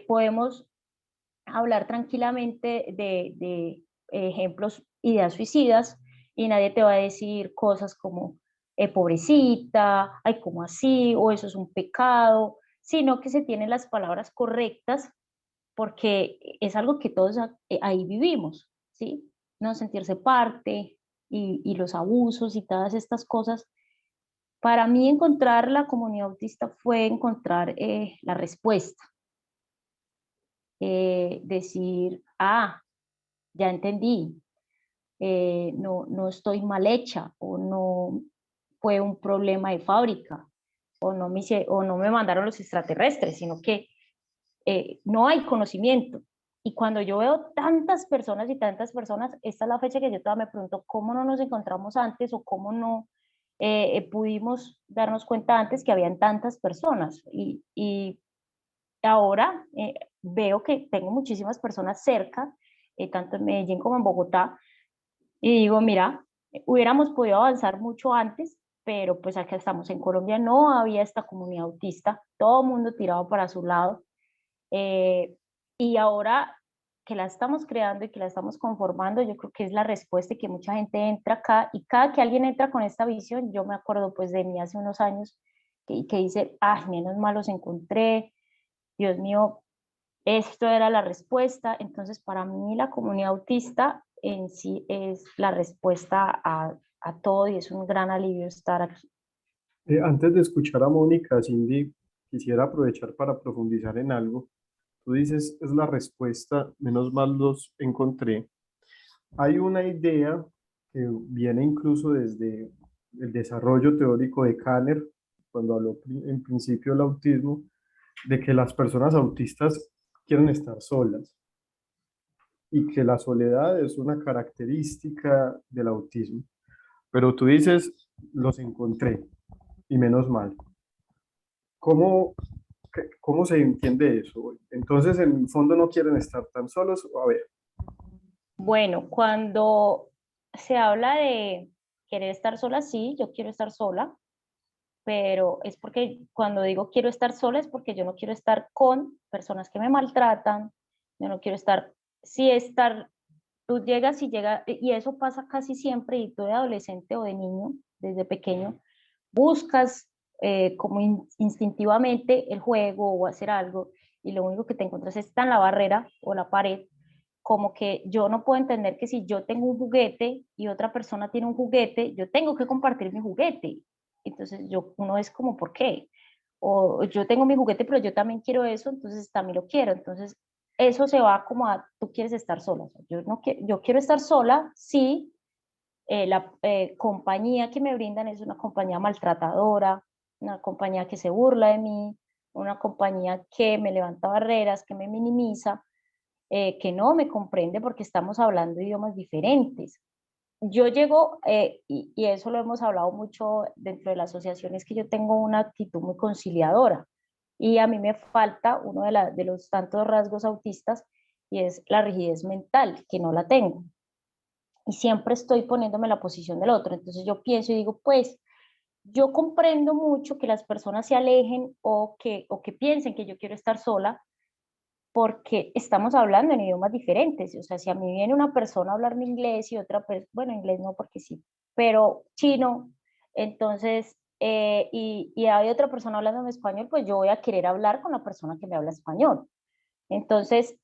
Podemos hablar tranquilamente de ejemplos, ideas suicidas, y nadie te va a decir cosas como, pobrecita, ay, ¿cómo así? O eso es un pecado, sino que se tienen las palabras correctas, porque es algo que todos ahí vivimos, ¿sí? No sentirse parte, y los abusos y todas estas cosas. Para mí encontrar la comunidad autista fue encontrar la respuesta, decir, ya entendí, no estoy mal hecha, o no fue un problema de fábrica, o no me mandaron los extraterrestres, sino que no hay conocimiento. Y cuando yo veo tantas personas y tantas personas, esta es la fecha que yo todavía me pregunto cómo no nos encontramos antes, o cómo no pudimos darnos cuenta antes que habían tantas personas. Y ahora veo que tengo muchísimas personas cerca, tanto en Medellín como en Bogotá, y digo, mira, hubiéramos podido avanzar mucho antes, pero pues acá estamos en Colombia, no había esta comunidad autista, todo el mundo tirado para su lado, eh, y ahora que la estamos creando y que la estamos conformando, yo creo que es la respuesta, y que mucha gente entra acá, y cada que alguien entra con esta visión, yo me acuerdo pues de mí hace unos años, que dice, menos mal los encontré, Dios mío, esto era la respuesta. Entonces, para mí la comunidad autista en sí es la respuesta a todo, y es un gran alivio estar aquí. Antes de escuchar a Mónica, Cindy, quisiera aprovechar para profundizar en algo. tú dices es la respuesta, menos mal los encontré. Hay una idea que viene incluso desde el desarrollo teórico de Kanner, cuando habló en principio del autismo, de que las personas autistas quieren estar solas y que la soledad es una característica del autismo. Pero tú dices, los encontré y menos mal. ¿Cómo, cómo se entiende eso? Entonces, en el fondo no quieren estar tan solos. A ver, Bueno, cuando se habla de querer estar sola, sí, yo quiero estar sola, pero es porque cuando digo quiero estar sola es porque yo no quiero estar con personas que me maltratan, yo no quiero estar, si estar, tú llegas y llega, y eso pasa casi siempre, y tú de adolescente o de niño, desde pequeño, buscas como instintivamente el juego o hacer algo, y lo único que te encuentras está en la barrera o la pared, como que yo no puedo entender que si yo tengo un juguete y otra persona tiene un juguete, yo tengo que compartir mi juguete. Entonces uno es como, ¿por qué? O yo tengo mi juguete, pero yo también quiero eso, entonces también lo quiero. Entonces eso se va como a, tú quieres estar sola. O sea, yo quiero estar sola, sí, la compañía que me brindan es una compañía maltratadora, una compañía que se burla de mí, una compañía que me levanta barreras, que me minimiza, que no me comprende porque estamos hablando idiomas diferentes. Yo llego, y eso lo hemos hablado mucho dentro de la asociación, es que yo tengo una actitud muy conciliadora y a mí me falta uno de los tantos rasgos autistas y es la rigidez mental, que no la tengo. Y siempre estoy poniéndome en la posición del otro. Entonces yo pienso y digo, pues yo comprendo mucho que las personas se alejen o que piensen que yo quiero estar sola, porque estamos hablando en idiomas diferentes. O sea, si a mí viene una persona a hablarme inglés y otra, bueno, inglés no porque sí, pero chino, entonces, y hay otra persona hablando en español, pues yo voy a querer hablar con la persona que me habla español. Entonces,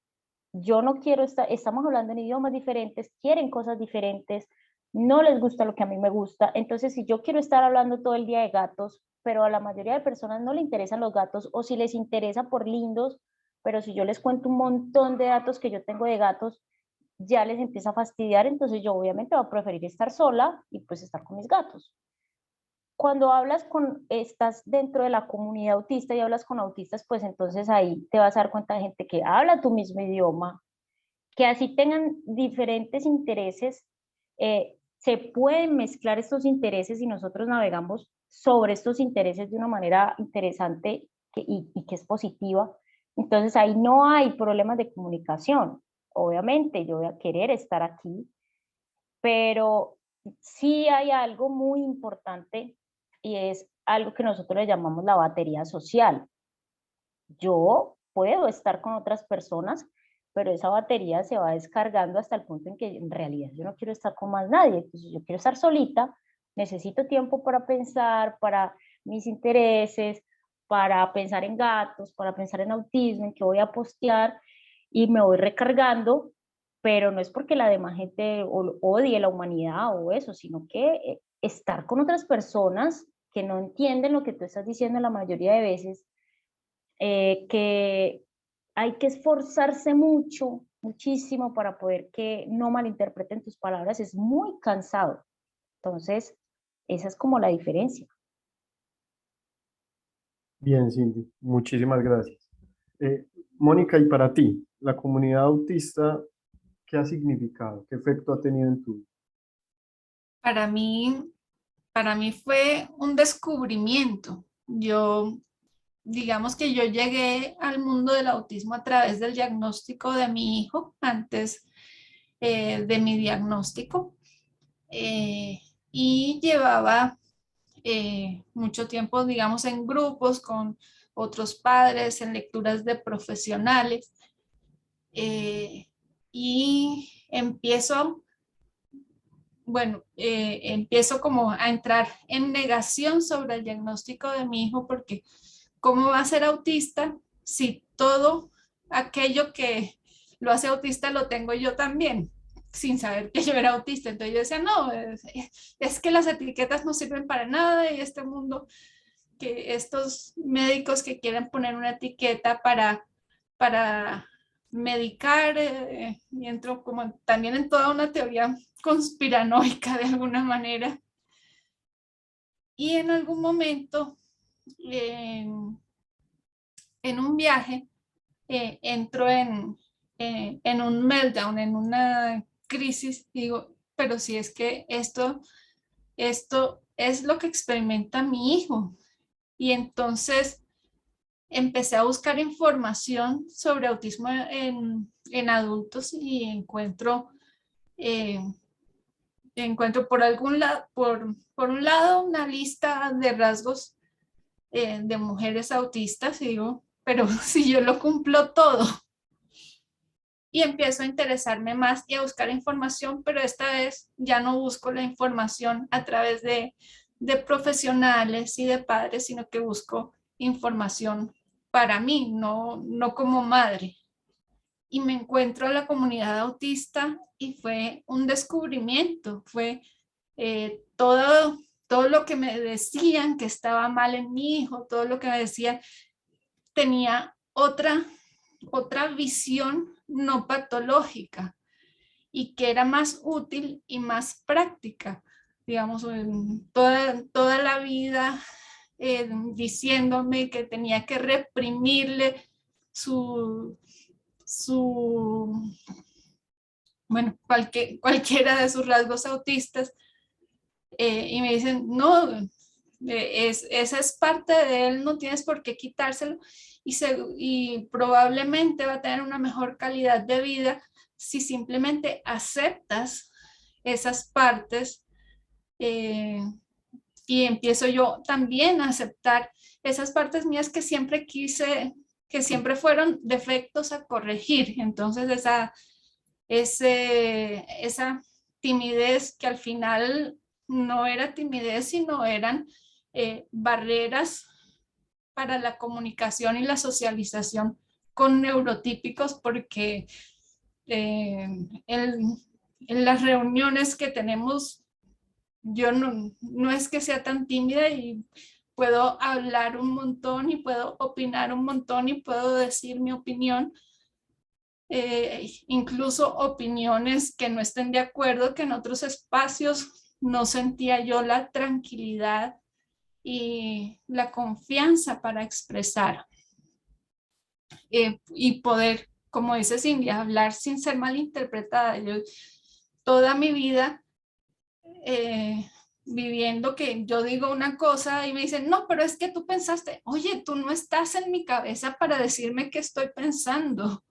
yo no quiero estar, estamos hablando en idiomas diferentes, quieren cosas diferentes, no les gusta lo que a mí me gusta. Entonces, si yo quiero estar hablando todo el día de gatos, pero a la mayoría de personas no le interesan los gatos, o si les interesa por lindos, pero si yo les cuento un montón de datos que yo tengo de gatos, ya les empieza a fastidiar, entonces yo obviamente voy a preferir estar sola y pues estar con mis gatos. Cuando estás dentro de la comunidad autista y hablas con autistas, pues entonces ahí te vas a dar cuenta de gente que habla tu mismo idioma, que así tengan diferentes intereses, se pueden mezclar estos intereses y nosotros navegamos sobre estos intereses de una manera interesante y que es positiva. Entonces ahí no hay problemas de comunicación. Obviamente yo voy a querer estar aquí, pero sí hay algo muy importante y es algo que nosotros le llamamos la batería social. Yo puedo estar con otras personas, pero esa batería se va descargando hasta el punto en que en realidad yo no quiero estar con más nadie. Entonces yo quiero estar solita, necesito tiempo para pensar, para mis intereses, para pensar en gatos, para pensar en autismo, en qué voy a postear y me voy recargando, pero no es porque la demás gente odie la humanidad o eso, sino que estar con otras personas que no entienden lo que tú estás diciendo la mayoría de veces, que hay que esforzarse mucho, muchísimo para poder que no malinterpreten tus palabras, es muy cansado. Entonces, esa es como la diferencia. bien, Cindy, muchísimas gracias. Eh, Mónica, y para ti, la comunidad autista, ¿qué ha significado? ¿Qué efecto ha tenido en tu vida? Para mí, para mí fue un descubrimiento. Digamos que yo llegué al mundo del autismo a través del diagnóstico de mi hijo, antes de mi diagnóstico, eh, y llevaba mucho tiempo, digamos, en grupos con otros padres, en lecturas de profesionales, eh, y empiezo como a entrar en negación sobre el diagnóstico de mi hijo, porque ¿cómo va a ser autista si todo aquello que lo hace autista lo tengo yo también, sin saber que yo era autista? Entonces yo decía, no, es que las etiquetas no sirven para nada, y este mundo, que estos médicos que quieren poner una etiqueta para medicar, y entro como también en toda una teoría conspiranoica de alguna manera. Y en algún momento, en un viaje, entro en un meltdown, en una crisis, y digo, pero si es que esto es lo que experimenta mi hijo. Y entonces empecé a buscar información sobre autismo en adultos y encuentro por algún lado, por un lado, una lista de rasgos de mujeres autistas, y digo, pero si yo lo cumplo todo. Y empiezo a interesarme más y a buscar información, pero esta vez ya no busco la información a través de profesionales y de padres, sino que busco información para mí, no como madre. Y me encuentro a la comunidad autista y fue un descubrimiento, fue todo lo que me decían que estaba mal en mi hijo, todo lo que me decían tenía otra visión no patológica y que era más útil y más práctica. Digamos, toda la vida diciéndome que tenía que reprimirle bueno, cualquiera de sus rasgos autistas, y me dicen, no, esa es parte de él, no tienes por qué quitárselo, y probablemente va a tener una mejor calidad de vida si simplemente aceptas esas partes, y empiezo yo también a aceptar esas partes mías que siempre quise, que siempre fueron defectos a corregir. Entonces esa timidez que al final no era timidez, sino eran barreras para la comunicación y la socialización con neurotípicos, porque en las reuniones que tenemos, yo no es que sea tan tímida y puedo hablar un montón y puedo opinar un montón y puedo decir mi opinión, incluso opiniones que no estén de acuerdo, que en otros espacios no sentía yo la tranquilidad y la confianza para expresar, y poder, como dice Cindy, hablar sin ser malinterpretada. Yo toda mi vida viviendo que yo digo una cosa y me dicen, no, pero es que tú pensaste, oye, tú no estás en mi cabeza para decirme qué estoy pensando.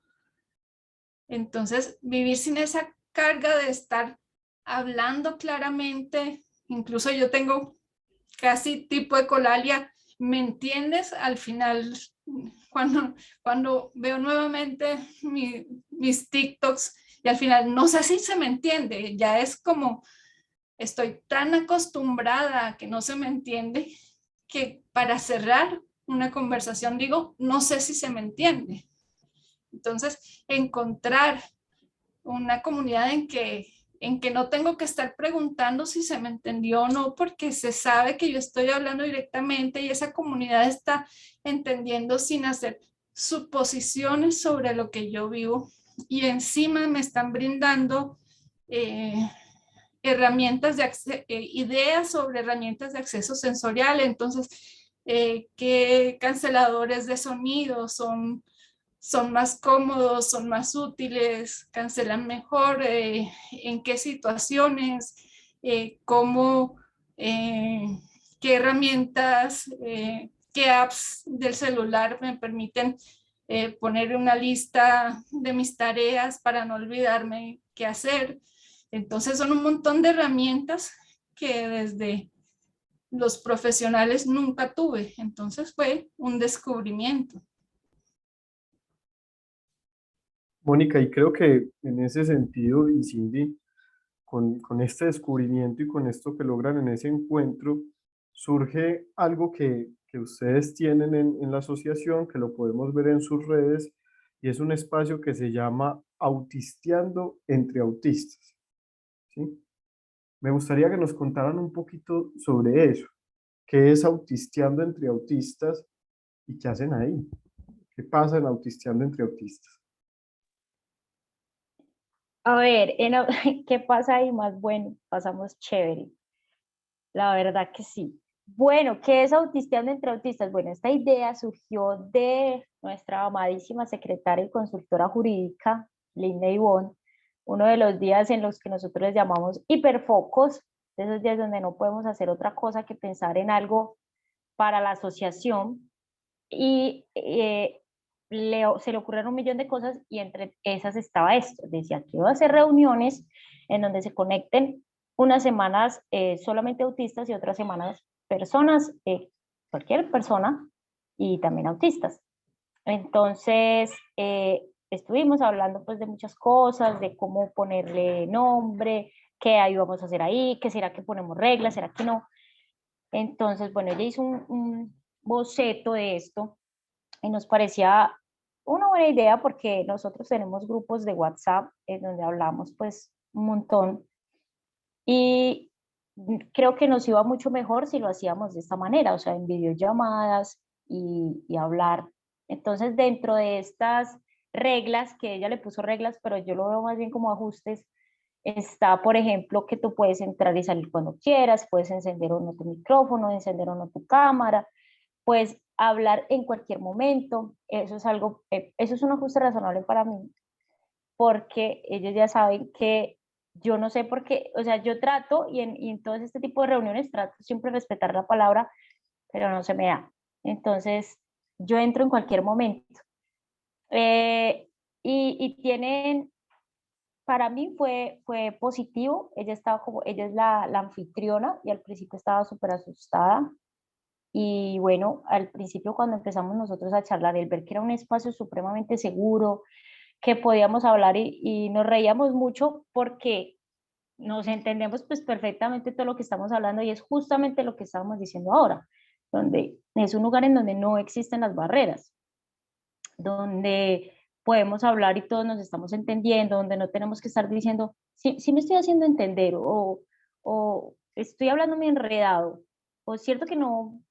Entonces, vivir sin esa carga de estar hablando claramente, incluso yo tengo casi tipo ecolalia, ¿me entiendes? Al final, cuando veo nuevamente mis TikToks y al final no sé si se me entiende, ya es como estoy tan acostumbrada a que no se me entiende que para cerrar una conversación digo, no sé si se me entiende. Entonces, encontrar una comunidad en que no tengo que estar preguntando si se me entendió o no, porque se sabe que yo estoy hablando directamente y esa comunidad está entendiendo sin hacer suposiciones sobre lo que yo vivo, y encima me están brindando ideas sobre herramientas de acceso sensorial. Entonces, qué canceladores de sonido son más cómodos, son más útiles, cancelan mejor, en qué situaciones, qué herramientas, qué apps del celular me permiten poner una lista de mis tareas para no olvidarme qué hacer. Entonces son un montón de herramientas que desde los profesionales nunca tuve. Entonces fue un descubrimiento. Mónica, y creo que en ese sentido, y Cindy, con este descubrimiento y con esto que logran en ese encuentro, surge algo que ustedes tienen en la asociación, que lo podemos ver en sus redes, y es un espacio que se llama Autisteando entre Autistas, ¿sí? Me gustaría que nos contaran un poquito sobre eso. ¿Qué es Autisteando entre Autistas y qué hacen ahí? ¿Qué pasa en Autisteando entre Autistas? A ver, ¿qué pasa ahí más bueno? Pasamos chévere. La verdad que sí. Bueno, ¿qué es Autisteando entre Autistas? Bueno, esta idea surgió de nuestra amadísima secretaria y consultora jurídica, Linda Ivonne, uno de los días en los que nosotros les llamamos hiperfocos, de esos días donde no podemos hacer otra cosa que pensar en algo para la asociación, y se le ocurrieron un millón de cosas y entre esas estaba esto. Decía que iba a hacer reuniones en donde se conecten unas semanas solamente autistas y otras semanas personas, cualquier persona y también autistas. Entonces, estuvimos hablando pues de muchas cosas, de cómo ponerle nombre, qué íbamos a hacer ahí, qué será que ponemos reglas, será que no. Entonces, bueno, ella hizo un boceto de esto y nos parecía una buena idea porque nosotros tenemos grupos de WhatsApp en donde hablamos pues un montón y creo que nos iba mucho mejor si lo hacíamos de esta manera, o sea, en videollamadas y hablar. Entonces, dentro de estas reglas, que ella le puso reglas, pero yo lo veo más bien como ajustes, está, por ejemplo, que tú puedes entrar y salir cuando quieras, puedes encender o no tu micrófono, encender o no tu cámara, puedes hablar en cualquier momento. Eso es algo, eso es un ajuste razonable para mí, porque ellos ya saben que yo no sé por qué, o sea, yo trato y en todo este tipo de reuniones trato siempre de respetar la palabra, pero no se me da. Entonces, yo entro en cualquier momento. Eh, y tienen, para mí fue positivo, ella estaba como, ella es la anfitriona y al principio estaba súper asustada. Y bueno, al principio cuando empezamos nosotros a charlar, el ver que era un espacio supremamente seguro, que podíamos hablar y nos reíamos mucho porque nos entendemos pues perfectamente todo lo que estamos hablando y es justamente lo que estábamos diciendo ahora, donde es un lugar en donde no existen las barreras, donde podemos hablar y todos nos estamos entendiendo, donde no tenemos que estar diciendo, sí me estoy haciendo entender o estoy hablando muy enredado o es cierto que no,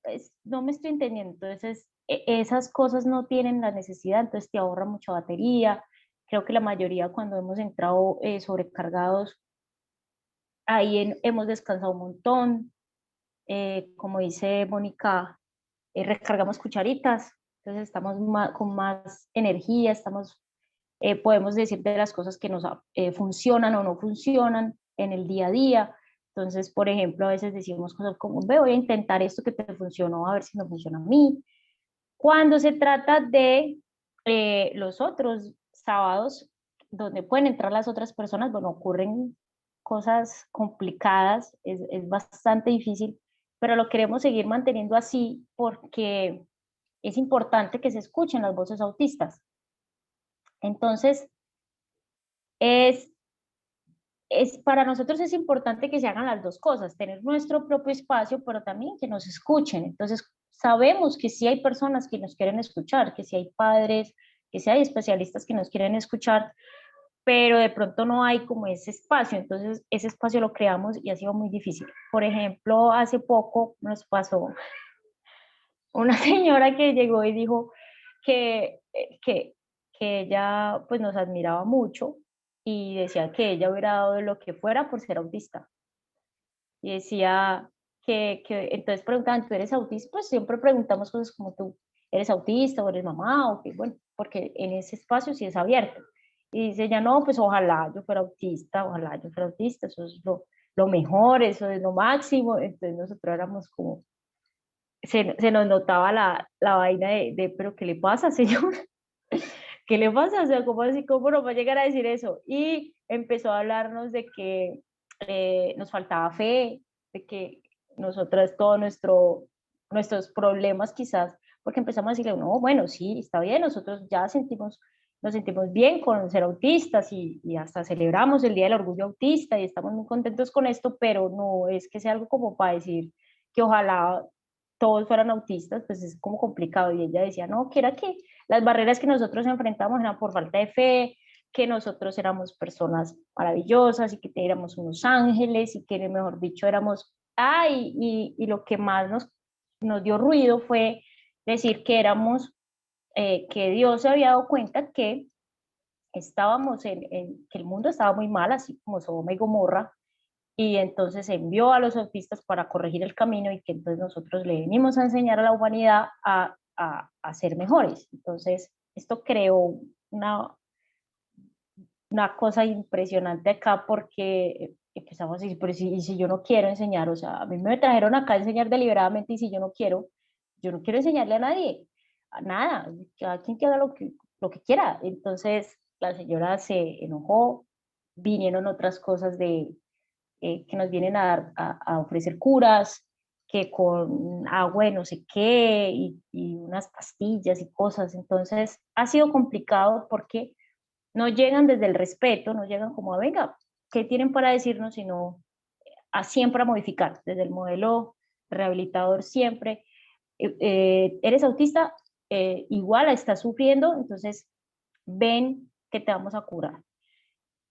no me estoy entendiendo. Entonces, esas cosas no tienen la necesidad, entonces te ahorra mucha batería. Creo que la mayoría cuando hemos entrado sobrecargados, ahí hemos descansado un montón. Como dice Mónica, recargamos cucharitas, entonces estamos con más energía, podemos decir de las cosas que nos funcionan o no funcionan en el día a día. Entonces, por ejemplo, a veces decimos cosas como, ve, voy a intentar esto que te funcionó, a ver si me funciona a mí. Cuando se trata de los otros sábados, donde pueden entrar las otras personas, bueno, ocurren cosas complicadas, es bastante difícil, pero lo queremos seguir manteniendo así porque es importante que se escuchen las voces autistas. Entonces, es, para nosotros es importante que se hagan las dos cosas, tener nuestro propio espacio, pero también que nos escuchen. Entonces, sabemos que sí hay personas que nos quieren escuchar, que sí hay padres, que sí hay especialistas que nos quieren escuchar, pero de pronto no hay como ese espacio. Entonces, ese espacio lo creamos y ha sido muy difícil. Por ejemplo, hace poco nos pasó una señora que llegó y dijo que, que ella pues nos admiraba mucho y decía que ella hubiera dado lo que fuera por ser autista. Y decía que entonces preguntaban, ¿tú eres autista? Pues siempre preguntamos cosas como tú, ¿eres autista o eres mamá? O qué, bueno, porque en ese espacio sí es abierto. Y dice ella, no, pues ojalá yo fuera autista, eso es lo mejor, eso es lo máximo. Entonces nosotros éramos como, se nos notaba la vaina pero ¿qué le pasa, señor? ¿Qué le pasa? O sea, ¿cómo así? ¿Cómo nos va a llegar a decir eso? Y empezó a hablarnos de que nos faltaba fe, de que nosotras todos nuestros problemas quizás, porque empezamos a decirle, no, bueno, sí, está bien, nosotros ya nos sentimos bien con ser autistas y hasta celebramos el Día del Orgullo Autista y estamos muy contentos con esto, pero no es que sea algo como para decir que ojalá todos fueran autistas, pues es como complicado. Y ella decía, no, que era que las barreras que nosotros enfrentamos eran por falta de fe, que nosotros éramos personas maravillosas y que éramos unos ángeles y que, mejor dicho, éramos... y lo que más nos dio ruido fue decir que éramos que Dios se había dado cuenta que estábamos que el mundo estaba muy mal, así como Sodoma y Gomorra, y entonces envió a los autistas para corregir el camino y que entonces nosotros le venimos a enseñar a la humanidad a ser mejores. Entonces, esto creó una cosa impresionante acá porque empezamos a decir, pero si yo no quiero enseñar, o sea, a mí me trajeron acá a enseñar deliberadamente y si yo no quiero enseñarle a nadie, a nada, cada quien que haga lo que quiera. Entonces la señora se enojó, vinieron otras cosas que nos vienen a, dar, a ofrecer curas, que con agua de no sé qué y unas pastillas y cosas. Entonces ha sido complicado porque no llegan desde el respeto, no llegan como a, venga, ¿qué tienen para decirnos? Sino a siempre a modificar, desde el modelo rehabilitador siempre. Eres autista, igual estás sufriendo, entonces ven que te vamos a curar.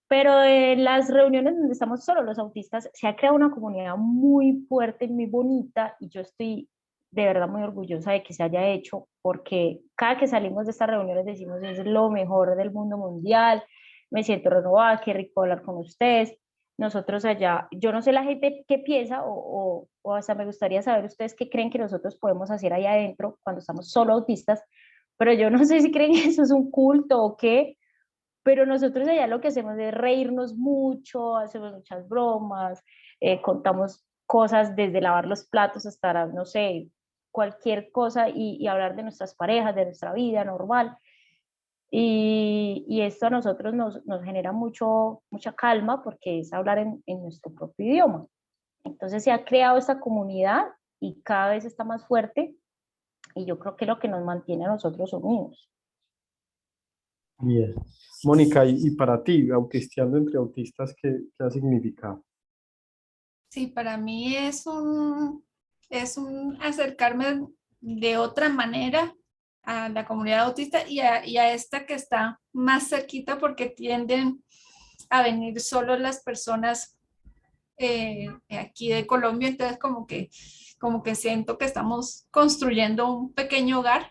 Pero en las reuniones donde estamos solo los autistas, se ha creado una comunidad muy fuerte, muy bonita, y yo estoy de verdad muy orgullosa de que se haya hecho, porque cada que salimos de estas reuniones decimos, es lo mejor del mundo mundial, me siento renovada, qué rico hablar con ustedes. Nosotros allá, yo no sé la gente qué piensa, o hasta me gustaría saber ustedes qué creen que nosotros podemos hacer allá adentro cuando estamos solo autistas, pero yo no sé si creen que eso es un culto o qué, pero nosotros allá lo que hacemos es reírnos mucho, hacemos muchas bromas, contamos cosas desde lavar los platos hasta, no sé, cualquier cosa y hablar de nuestras parejas, de nuestra vida normal. Y esto a nosotros nos genera mucha calma porque es hablar en nuestro propio idioma. Entonces se ha creado esta comunidad y cada vez está más fuerte y yo creo que es lo que nos mantiene a nosotros unidos. Bien. Mónica, y para ti, autisteando entre autistas, ¿qué ha significado? Sí, para mí es un acercarme de otra manera a la comunidad autista y a esta que está más cerquita porque tienden a venir solo las personas aquí de Colombia, entonces como que siento que estamos construyendo un pequeño hogar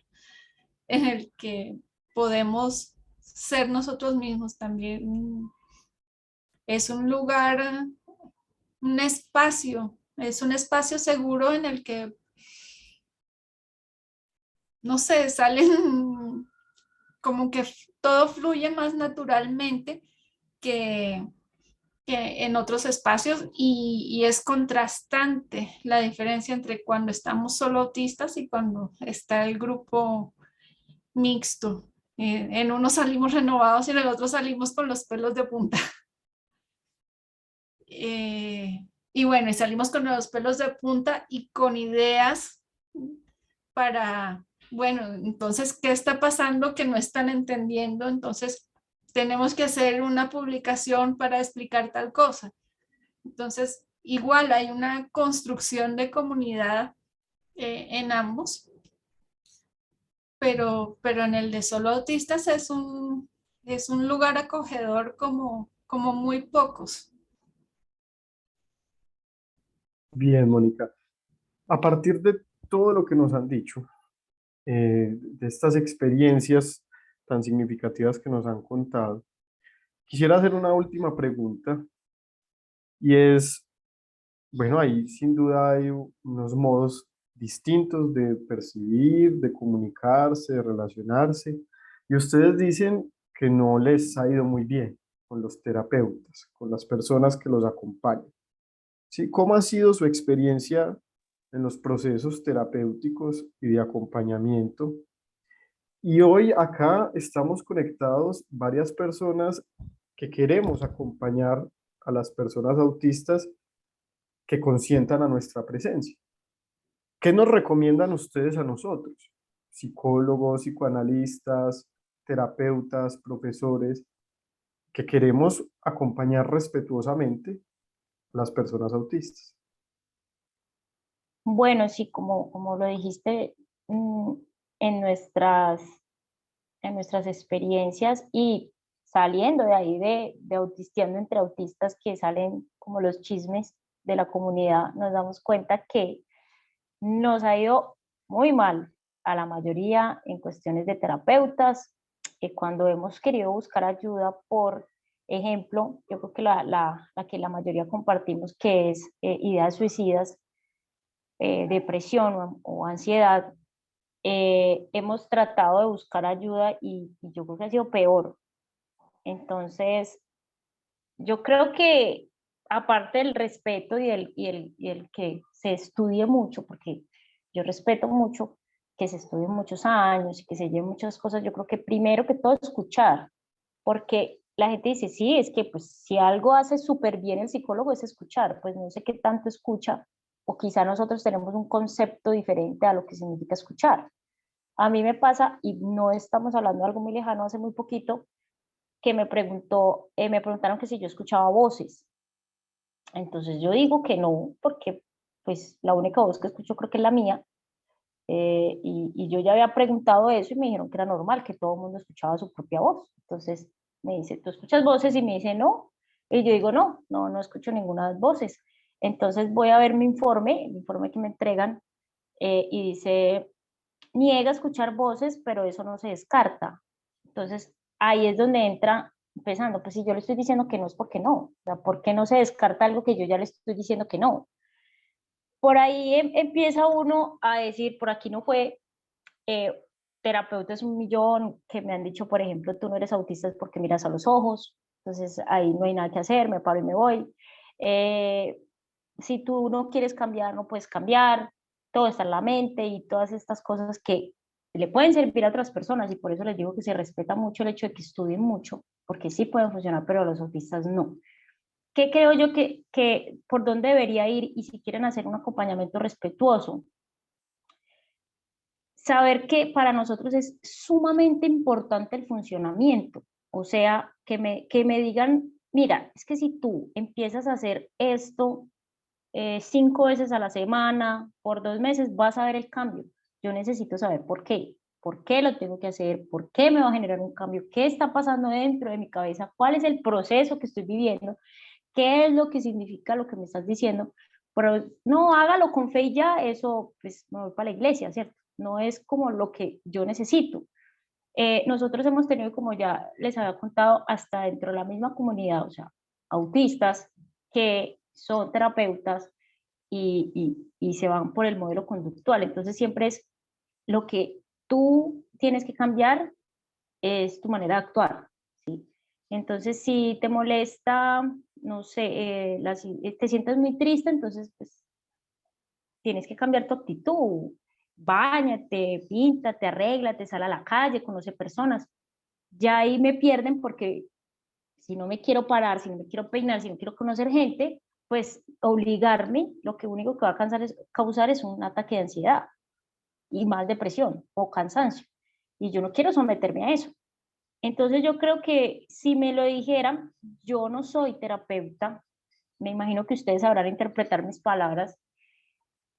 en el que podemos ser nosotros mismos también. Es un lugar, es un espacio seguro en el que, no sé, salen como que todo fluye más naturalmente que, que en otros espacios y es contrastante la diferencia entre cuando estamos solo autistas y cuando está el grupo mixto. En uno salimos renovados y en el otro salimos con los pelos de punta. Y bueno, y salimos con los pelos de punta y con ideas para, bueno, entonces, ¿qué está pasando que no están entendiendo? Entonces, tenemos que hacer una publicación para explicar tal cosa. Entonces, igual hay una construcción de comunidad en ambos, pero en el de solo autistas es un lugar acogedor como muy pocos. Bien, Mónica. A partir de todo lo que nos han dicho, de estas experiencias tan significativas que nos han contado, quisiera hacer una última pregunta y es, bueno, ahí sin duda hay unos modos distintos de percibir, de comunicarse, de relacionarse, y ustedes dicen que no les ha ido muy bien con los terapeutas, con las personas que los acompañan. ¿Sí? ¿Cómo ha sido su experiencia en los procesos terapéuticos y de acompañamiento? Y hoy acá estamos conectados varias personas que queremos acompañar a las personas autistas que consientan a nuestra presencia. ¿Qué nos recomiendan ustedes a nosotros? Psicólogos, psicoanalistas, terapeutas, profesores, que queremos acompañar respetuosamente a las personas autistas. Bueno, sí, como lo dijiste, mm, en nuestras, en nuestras experiencias y saliendo de ahí de autisteando entre autistas que salen como los chismes de la comunidad, nos damos cuenta que nos ha ido muy mal, a la mayoría en cuestiones de terapeutas. Cuando hemos querido buscar ayuda, por ejemplo, yo creo que la que la mayoría compartimos, que es ideas suicidas, depresión o ansiedad, hemos tratado de buscar ayuda y yo creo que ha sido peor. Entonces, yo creo que aparte del respeto y el que se estudie mucho, porque yo respeto mucho que se estudien muchos años y que se lleven muchas cosas, yo creo que primero que todo escuchar, porque la gente dice, sí, es que pues si algo hace súper bien el psicólogo es escuchar, pues no sé qué tanto escucha, o quizá nosotros tenemos un concepto diferente a lo que significa escuchar. A mí me pasa, y no estamos hablando de algo muy lejano, hace muy poquito, que me preguntaron que si yo escuchaba voces. Entonces yo digo que no, porque pues la única voz que escucho creo que es la mía. Y yo ya había preguntado eso y me dijeron que era normal, que todo el mundo escuchaba su propia voz. Entonces me dice, ¿tú escuchas voces? Y me dice, no. Y yo digo, no escucho ninguna de las voces. Entonces voy a ver mi informe que me entregan, y dice, niega escuchar voces, pero eso no se descarta. Entonces ahí es donde entra empezando, pues si yo le estoy diciendo que no es porque no, o sea, ¿por qué no se descarta algo que yo ya le estoy diciendo que no? Por ahí empieza uno a decir, por aquí no fue, eh, terapeutas un millón que me han dicho, por ejemplo, tú no eres autista es porque miras a los ojos, entonces ahí no hay nada que hacer, me paro y me voy. Eh, si tú no quieres cambiar, no puedes cambiar, todo está en la mente y todas estas cosas que le pueden servir a otras personas y por eso les digo que se respeta mucho el hecho de que estudien mucho, porque sí pueden funcionar, pero los autistas no. ¿Qué creo yo que por dónde debería ir y si quieren hacer un acompañamiento respetuoso? Saber que para nosotros es sumamente importante el funcionamiento, o sea, que me digan, mira, es que si tú empiezas a hacer esto 5 veces a la semana, por 2 meses, vas a ver el cambio. Yo necesito saber por qué lo tengo que hacer, por qué me va a generar un cambio, qué está pasando dentro de mi cabeza, cuál es el proceso que estoy viviendo, qué es lo que significa lo que me estás diciendo, pero no hágalo con fe y ya, eso pues me voy para la iglesia, ¿cierto? No es como lo que yo necesito. Nosotros hemos tenido, como ya les había contado, hasta dentro de la misma comunidad, o sea, autistas que son terapeutas y se van por el modelo conductual. Entonces siempre es lo que tú tienes que cambiar es tu manera de actuar, ¿sí? Entonces, si te molesta, no sé, te sientes muy triste, entonces pues tienes que cambiar tu actitud. Báñate, píntate, arréglate, sal a la calle, conoce personas. Ya ahí me pierden porque si no me quiero parar, si no me quiero peinar, si no quiero conocer gente, pues obligarme, lo que único que va a causar es un ataque de ansiedad y más depresión o cansancio. Y yo no quiero someterme a eso. Entonces yo creo que si me lo dijeran, yo no soy terapeuta, me imagino que ustedes sabrán interpretar mis palabras,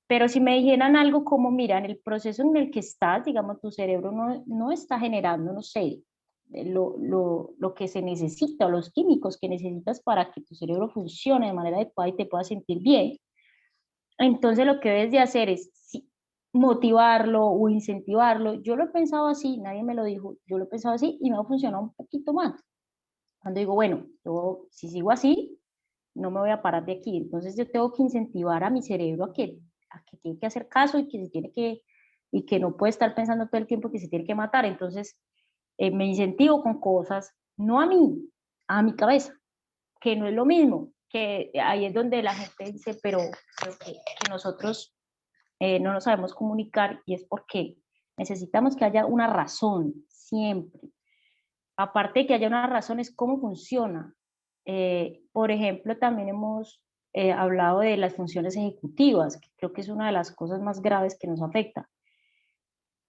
pero si me dijeran algo como, mira, en el proceso en el que estás, digamos, tu cerebro no está generando, no sé, lo que se necesita, o los químicos que necesitas para que tu cerebro funcione de manera adecuada y te puedas sentir bien. Entonces lo que debes de hacer es sí, motivarlo o incentivarlo. Yo lo he pensado así, nadie me lo dijo, yo lo he pensado así y me ha funcionado un poquito más. Cuando digo, bueno, yo si sigo así, no me voy a parar de aquí. Entonces yo tengo que incentivar a mi cerebro a que tiene que hacer caso y que se tiene y que no puede estar pensando todo el tiempo que se tiene que matar. Entonces me incentivo con cosas, no a mí, a mi cabeza, que no es lo mismo, que ahí es donde la gente dice, pero que nosotros no nos sabemos comunicar y es porque necesitamos que haya una razón siempre. Aparte de que haya una razón, es cómo funciona. Por ejemplo, también hemos hablado de las funciones ejecutivas, que creo que es una de las cosas más graves que nos afecta.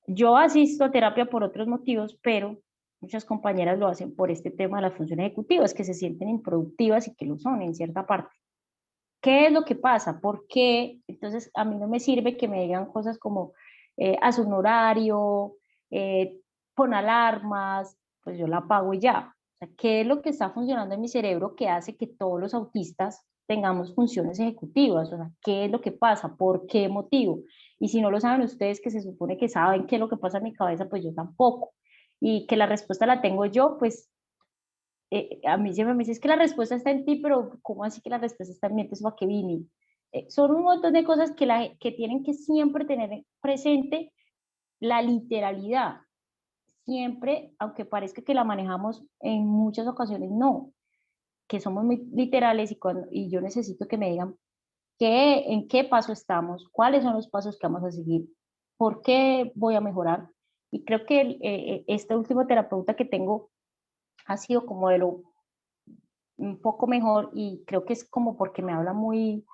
Yo asisto a terapia por otros motivos, pero muchas compañeras lo hacen por este tema de las funciones ejecutivas, que se sienten improductivas y que lo son en cierta parte. ¿Qué es lo que pasa? ¿Por qué? Entonces, a mí no me sirve que me digan cosas como, haz un horario, pon alarmas, pues yo la apago y ya. O sea, ¿qué es lo que está funcionando en mi cerebro que hace que todos los autistas tengamos funciones ejecutivas, o sea, ¿qué es lo que pasa? ¿Por qué motivo? Y si no lo saben ustedes, que se supone que saben qué es lo que pasa en mi cabeza, pues yo tampoco. Y que la respuesta la tengo yo, pues a mí siempre me dice, es que la respuesta está en ti, pero ¿cómo así que la respuesta está en mí? Entonces, ¿para qué vine? Son un montón de cosas que tienen que siempre tener presente la literalidad. Siempre, aunque parezca que la manejamos en muchas ocasiones, no, que somos muy literales y yo necesito que me digan en qué paso estamos, cuáles son los pasos que vamos a seguir, por qué voy a mejorar. Y creo que este último terapeuta que tengo ha sido como de lo un poco mejor y creo que es como porque me habla muy,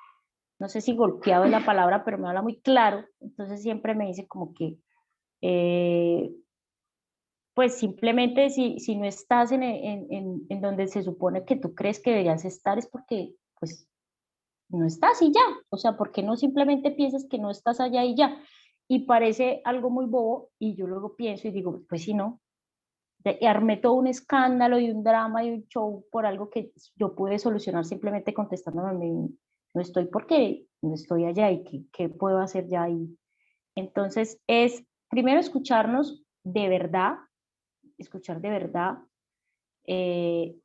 no sé si golpeado es la palabra, pero me habla muy claro. Entonces siempre me dice como que, eh, pues simplemente si no estás en donde se supone que tú crees que deberías estar es porque pues no estás y ya. O sea, porque no simplemente piensas que no estás allá y ya. Y parece algo muy bobo y yo luego pienso y digo, pues sí, no. Y armé todo un escándalo y un drama y un show por algo que yo pude solucionar simplemente contestándome a mí, no estoy porque no estoy allá y qué puedo hacer ya ahí. Entonces es primero escucharnos de verdad, escuchar de verdad eh,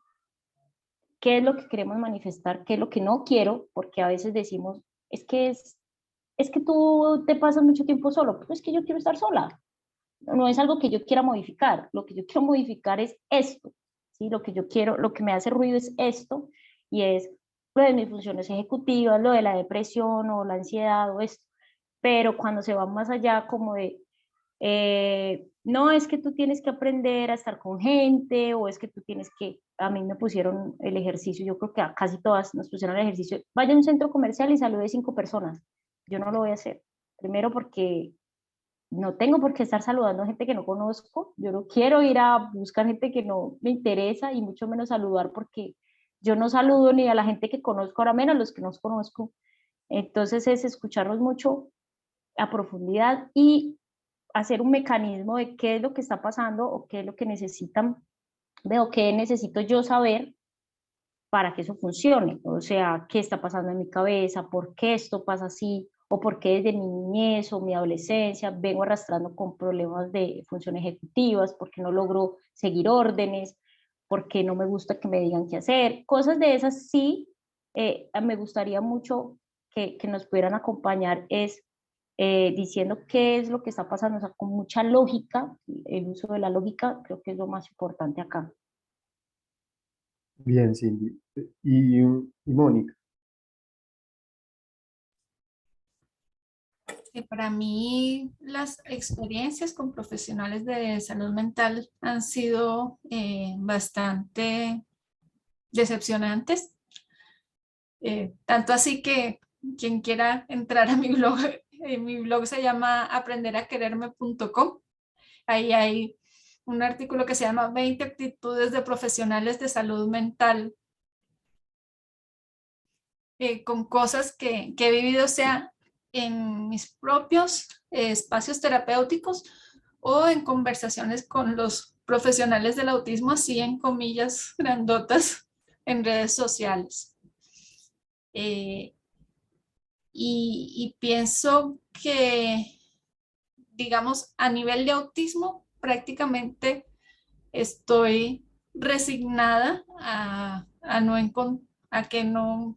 qué es lo que queremos manifestar, qué es lo que no quiero, porque a veces decimos, es que tú te pasas mucho tiempo solo, pero es que yo quiero estar sola. No es algo que yo quiera modificar, lo que yo quiero modificar es esto, ¿sí? Lo que yo quiero, lo que me hace ruido es esto, y es lo de mis funciones ejecutivas, lo de la depresión o la ansiedad o esto, pero cuando se va más allá como de, no es que tú tienes que aprender a estar con gente, o es que tú tienes que, a mí me pusieron el ejercicio, yo creo que a casi todas nos pusieron el ejercicio, vaya a un centro comercial y salude 5 personas, yo no lo voy a hacer, primero porque no tengo por qué estar saludando a gente que no conozco, yo no quiero ir a buscar gente que no me interesa y mucho menos saludar porque yo no saludo ni a la gente que conozco, ahora menos a los que no conozco. Entonces es escucharlos mucho a profundidad y hacer un mecanismo de qué es lo que está pasando o qué es lo que necesitan, veo qué necesito yo saber para que eso funcione. O sea, qué está pasando en mi cabeza, por qué esto pasa así, o por qué desde mi niñez o mi adolescencia vengo arrastrando con problemas de función ejecutivas, porque no logro seguir órdenes, porque no me gusta que me digan qué hacer. Cosas de esas sí, me gustaría mucho que nos pudieran acompañar es diciendo qué es lo que está pasando, o sea, con mucha lógica, el uso de la lógica creo que es lo más importante acá. Bien, Cindy. Y Mónica, Para mí las experiencias con profesionales de salud mental han sido bastante decepcionantes. Tanto así que quien quiera entrar a mi blog se llama aprenderaquererme.com. Ahí hay un artículo que se llama 20 actitudes de profesionales de salud mental, con cosas que he vivido, sea en mis propios espacios terapéuticos o en conversaciones con los profesionales del autismo, así en comillas grandotas en redes sociales. Eh, y pienso que, digamos, a nivel de autismo, prácticamente estoy resignada a que no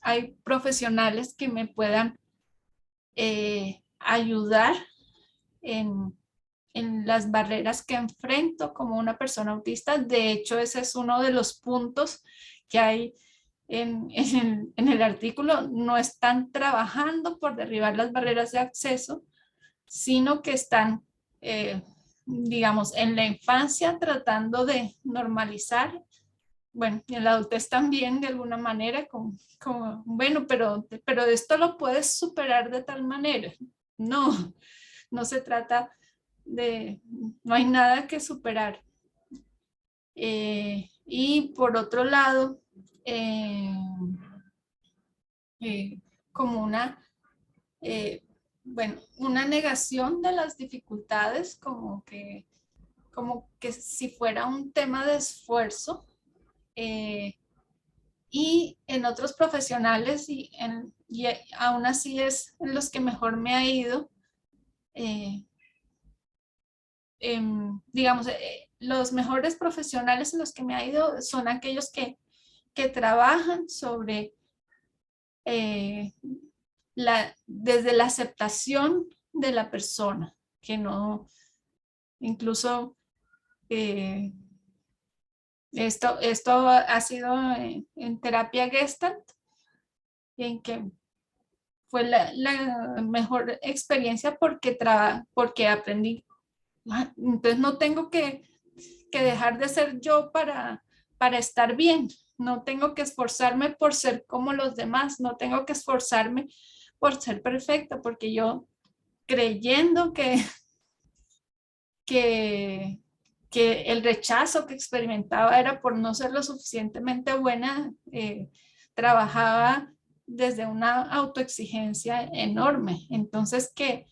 hay profesionales que me puedan ayudar en, en las barreras que enfrento como una persona autista. De hecho, ese es uno de los puntos que hay en el artículo. No están trabajando por derribar las barreras de acceso, sino que están, digamos, en la infancia tratando de normalizar, bueno, y en la adultez también de alguna manera, bueno, pero esto lo puedes superar de tal manera. No, no se trata de, no hay nada que superar. Y por otro lado, eh, como eh, bueno, una negación de las dificultades, como que si fuera un tema de esfuerzo, eh, y en otros profesionales, y aún así es en los que mejor me ha ido, digamos, los mejores profesionales en los que me ha ido son aquellos que trabajan sobre desde la aceptación de la persona, que no, incluso esto ha sido en terapia Gestalt, en que fue la mejor experiencia porque aprendí. Entonces no tengo que dejar de ser yo para estar bien. No tengo que esforzarme por ser como los demás. No tengo que esforzarme por ser perfecta, porque yo creyendo que el rechazo que experimentaba era por no ser lo suficientemente buena, trabajaba desde una autoexigencia enorme. Entonces que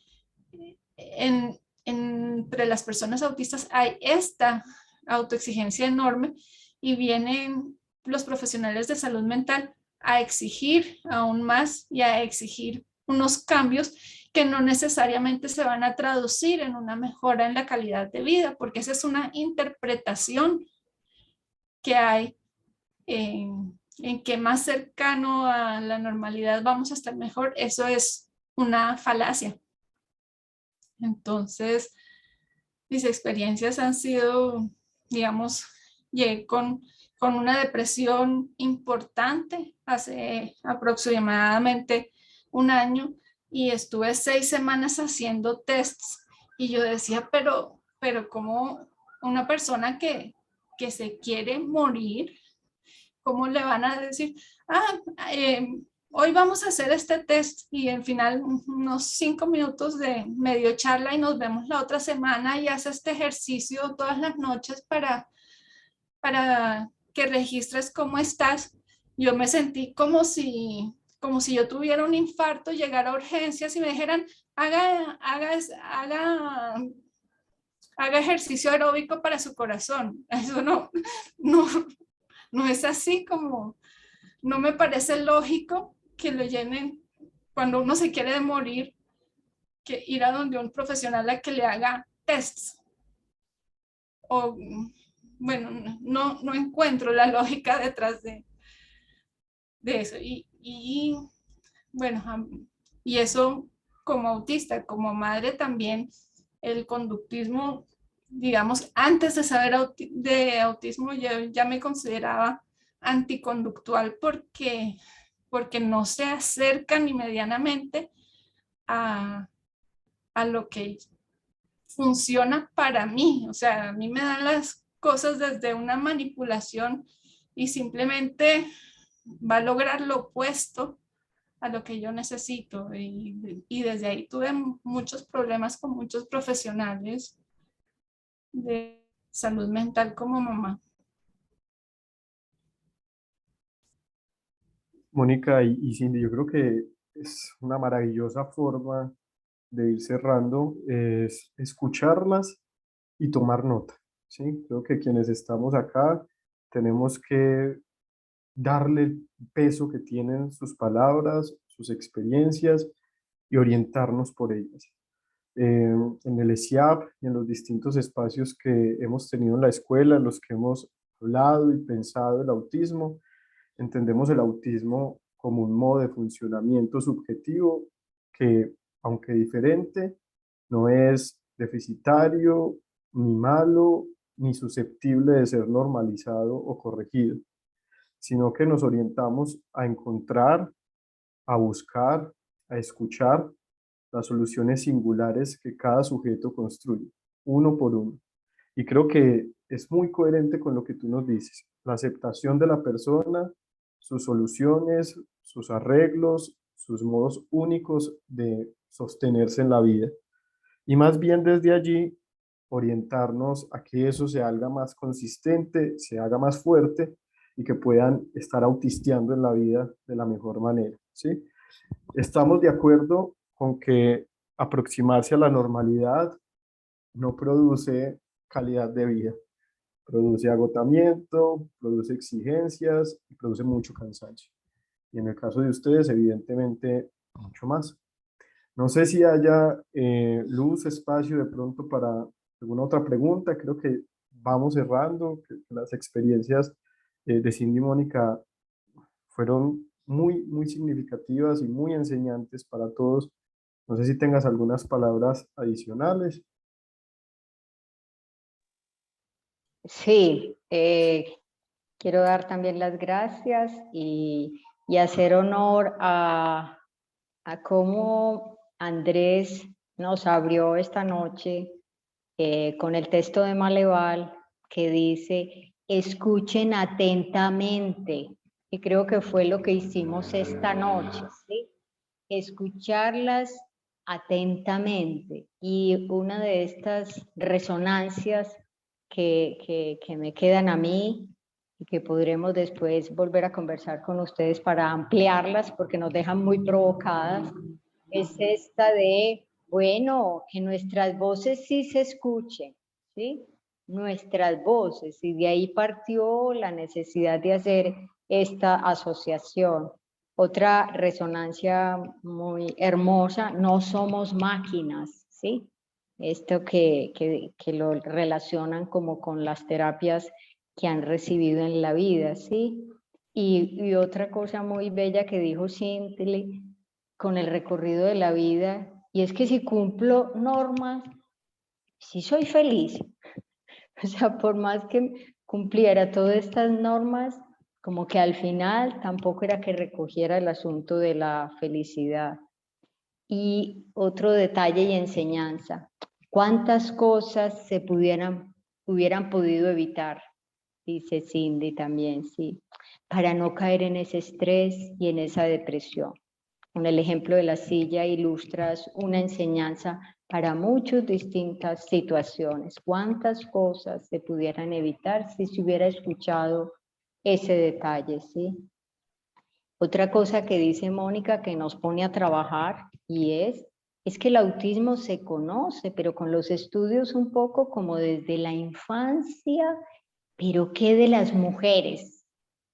entre las personas autistas hay esta autoexigencia enorme y vienen los profesionales de salud mental a exigir aún más y a exigir unos cambios que no necesariamente se van a traducir en una mejora en la calidad de vida, porque esa es una interpretación que hay en que más cercano a la normalidad vamos a estar mejor. Eso es una falacia. Entonces, mis experiencias han sido, digamos, llegué con una depresión importante hace aproximadamente un año y estuve 6 semanas haciendo tests y yo decía, pero ¿cómo una persona que se quiere morir, cómo le van a decir, hoy vamos a hacer este test y al final unos 5 minutos de medio charla y nos vemos la otra semana y hace este ejercicio todas las noches para que registres cómo estás? Yo me sentí como si yo tuviera un infarto, llegara a urgencias y me dijeran, haga ejercicio aeróbico para su corazón. Eso no es así, como no me parece lógico que lo llenen cuando uno se quiere morir, que ir a donde un profesional a que le haga tests. O, bueno, no encuentro la lógica detrás de eso. Y bueno, y eso como autista, como madre también, el conductismo, digamos, antes de saber de autismo, yo ya me consideraba anticonductual porque no se acerca ni medianamente a lo que funciona para mí. O sea, a mí me dan las cosas desde una manipulación y simplemente va a lograr lo opuesto a lo que yo necesito. Y desde ahí tuve muchos problemas con muchos profesionales de salud mental como mamá. Mónica y Cindy, yo creo que es una maravillosa forma de ir cerrando, es escucharlas y tomar nota, ¿sí? Creo que quienes estamos acá tenemos que darle el peso que tienen sus palabras, sus experiencias y orientarnos por ellas. En el ESIAP y en los distintos espacios que hemos tenido en la escuela, en los que hemos hablado y pensado el autismo, entendemos el autismo como un modo de funcionamiento subjetivo que, aunque diferente, no es deficitario, ni malo, ni susceptible de ser normalizado o corregido, sino que nos orientamos a encontrar, a buscar, a escuchar las soluciones singulares que cada sujeto construye, uno por uno. Y creo que es muy coherente con lo que tú nos dices, la aceptación de la persona, sus soluciones, sus arreglos, sus modos únicos de sostenerse en la vida. Y más bien desde allí orientarnos a que eso se haga más consistente, se haga más fuerte y que puedan estar autisteando en la vida de la mejor manera, ¿sí? Estamos de acuerdo con que aproximarse a la normalidad no produce calidad de vida. produce agotamiento, produce exigencias y produce mucho cansancio. Y en el caso de ustedes, evidentemente, mucho más. No sé si haya luz, espacio de pronto para alguna otra pregunta. Creo que vamos cerrando, que las experiencias de Cindy y Mónica fueron muy significativas y muy enseñantes para todos. No sé si tengas algunas palabras adicionales. Sí, quiero dar también las gracias y hacer honor a cómo Andrés nos abrió esta noche con el texto de Maleval que dice, escuchen atentamente. Y creo que fue lo que hicimos esta noche, ¿sí? Escucharlas atentamente. Y una de estas resonancias que me quedan a mí y que podremos después volver a conversar con ustedes para ampliarlas porque nos dejan muy provocadas, es esta de, bueno, que nuestras voces sí se escuchen, ¿sí? Nuestras voces, y de ahí partió la necesidad de hacer esta asociación. Otra resonancia muy hermosa, no somos máquinas, ¿sí? Esto que lo relacionan como con las terapias que han recibido en la vida, ¿sí? Y otra cosa muy bella que dijo Cindy con el recorrido de la vida, y es que si cumplo normas, si soy feliz. O sea, por más que cumpliera todas estas normas, como que al final tampoco era que recogiera el asunto de la felicidad. Y otro detalle y enseñanza, ¿cuántas cosas se hubieran podido evitar? Dice Cindy también, sí, para no caer en ese estrés y en esa depresión. Con el ejemplo de la silla ilustras una enseñanza para muchas distintas situaciones. ¿Cuántas cosas se pudieran evitar si se hubiera escuchado ese detalle, sí? Otra cosa que dice Mónica que nos pone a trabajar y es que el autismo se conoce, pero con los estudios un poco como desde la infancia, pero ¿qué de las mujeres?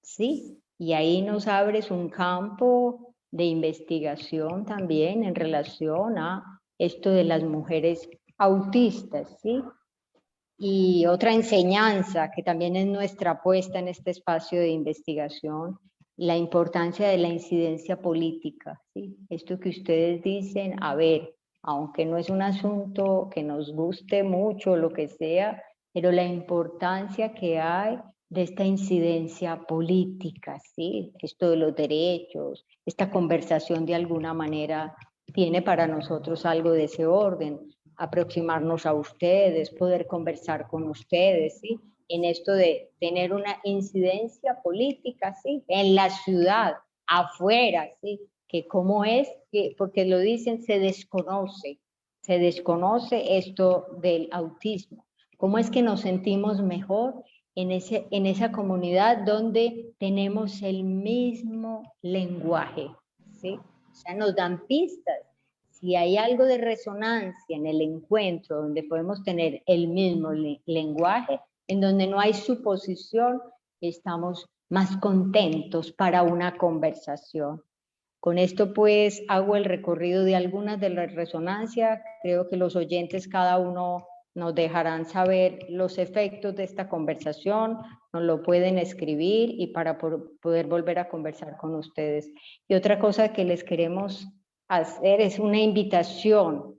¿Sí? Y ahí nos abres un campo de investigación también en relación a esto de las mujeres autistas, ¿sí? Y otra enseñanza que también es nuestra apuesta en este espacio de investigación, la importancia de la incidencia política, ¿sí? Esto que ustedes dicen, a ver, aunque no es un asunto que nos guste mucho, lo que sea, pero la importancia que hay de esta incidencia política, ¿sí? Esto de los derechos, esta conversación de alguna manera tiene para nosotros algo de ese orden, aproximarnos a ustedes, poder conversar con ustedes, ¿sí? En esto de tener una incidencia política, ¿sí? En la ciudad, afuera, ¿sí? Que cómo es, que, porque lo dicen, se desconoce esto del autismo. ¿Cómo es que nos sentimos mejor en esa comunidad donde tenemos el mismo lenguaje, ¿sí? O sea, nos dan pistas. Si hay algo de resonancia en el encuentro donde podemos tener el mismo lenguaje, en donde no hay suposición, estamos más contentos para una conversación. Con esto pues hago el recorrido de algunas de las resonancias. Creo que los oyentes cada uno nos dejarán saber los efectos de esta conversación, nos lo pueden escribir y para poder volver a conversar con ustedes. Y otra cosa que les queremos hacer es una invitación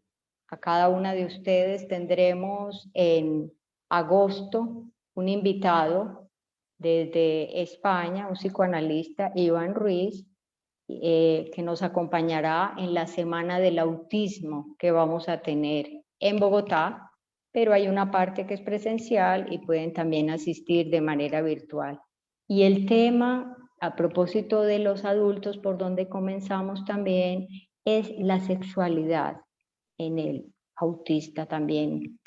a cada una de ustedes. Tendremos en agosto un invitado desde España, un psicoanalista, Iván Ruiz, que nos acompañará en la Semana del Autismo que vamos a tener en Bogotá, pero hay una parte que es presencial y pueden también asistir de manera virtual. Y el tema, a propósito de los adultos, por donde comenzamos también, es la sexualidad en el autista también,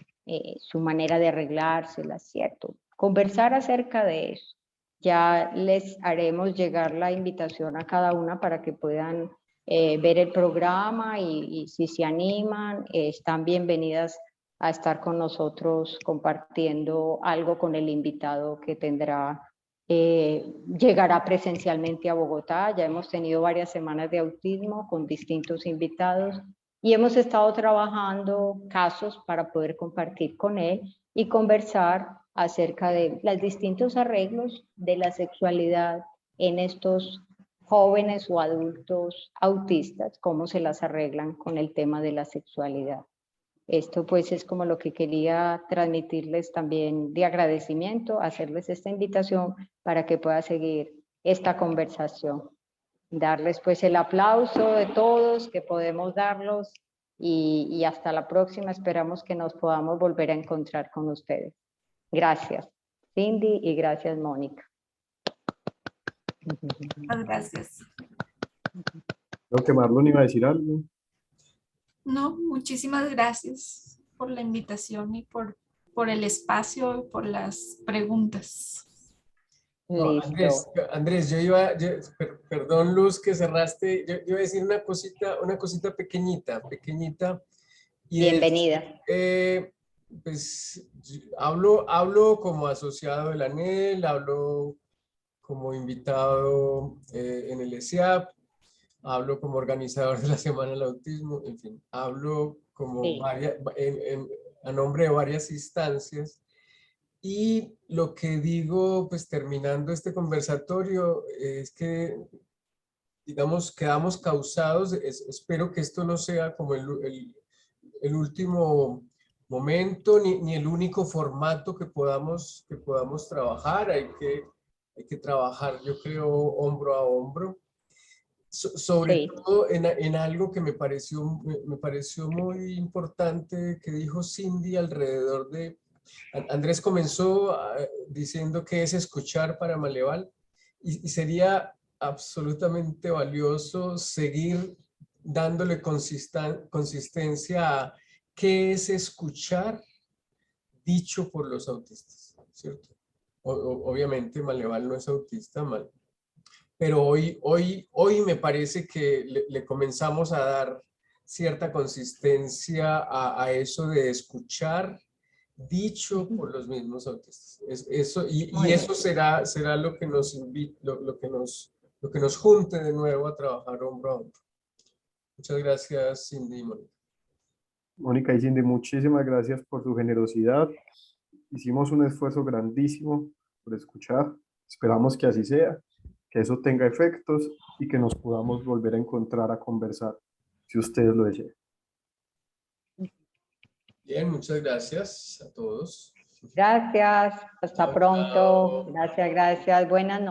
su manera de arreglársela, ¿cierto? Conversar acerca de eso. Ya les haremos llegar la invitación a cada una para que puedan ver el programa y si se animan, están bienvenidas a estar con nosotros compartiendo algo con el invitado que llegará presencialmente a Bogotá. Ya hemos tenido varias semanas de autismo con distintos invitados y hemos estado trabajando casos para poder compartir con él y conversar acerca de los distintos arreglos de la sexualidad en estos jóvenes o adultos autistas, cómo se las arreglan con el tema de la sexualidad. Esto pues es como lo que quería transmitirles también de agradecimiento, hacerles esta invitación para que pueda seguir esta conversación. Darles pues el aplauso de todos que podemos darlos y hasta la próxima. Esperamos que nos podamos volver a encontrar con ustedes. Gracias, Cindy, y gracias, Mónica. Muchas gracias. Creo que Marlon iba a decir algo. No, muchísimas gracias por la invitación y por el espacio y por las preguntas. No, Listo. Andrés, perdón, Luz, que cerraste. Yo iba a decir una cosita pequeñita. Y Bienvenida. Pues hablo como asociado del ANEL, hablo como invitado en el ESIAP, hablo como organizador de la Semana del Autismo, en fin, hablo como Sí. a nombre de varias instancias. Y lo que digo, pues terminando este conversatorio, es que, digamos, quedamos causados. Espero que esto no sea como el último momento ni el único formato que podamos trabajar. Hay que trabajar, yo creo, hombro a hombro. Sobre Sí. todo en algo que me pareció muy importante que dijo Cindy alrededor de... Andrés comenzó diciendo que es escuchar para Maleval y sería absolutamente valioso seguir dándole consistencia a qué es escuchar dicho por los autistas, ¿cierto? Obviamente Maleval no es autista, pero hoy me parece que le comenzamos a dar cierta consistencia a eso de escuchar dicho por los mismos autistas. Y eso será lo que nos invita, lo que nos junte de nuevo a trabajar hombro a hombro. Muchas gracias, Cindy y Mónica. Mónica y Cindy, muchísimas gracias por su generosidad. Hicimos un esfuerzo grandísimo por escuchar. Esperamos que así sea, que eso tenga efectos y que nos podamos volver a encontrar a conversar, si ustedes lo desean. Bien, muchas gracias a todos. Gracias. Hasta Chao, pronto. chao. Gracias. Buenas noches.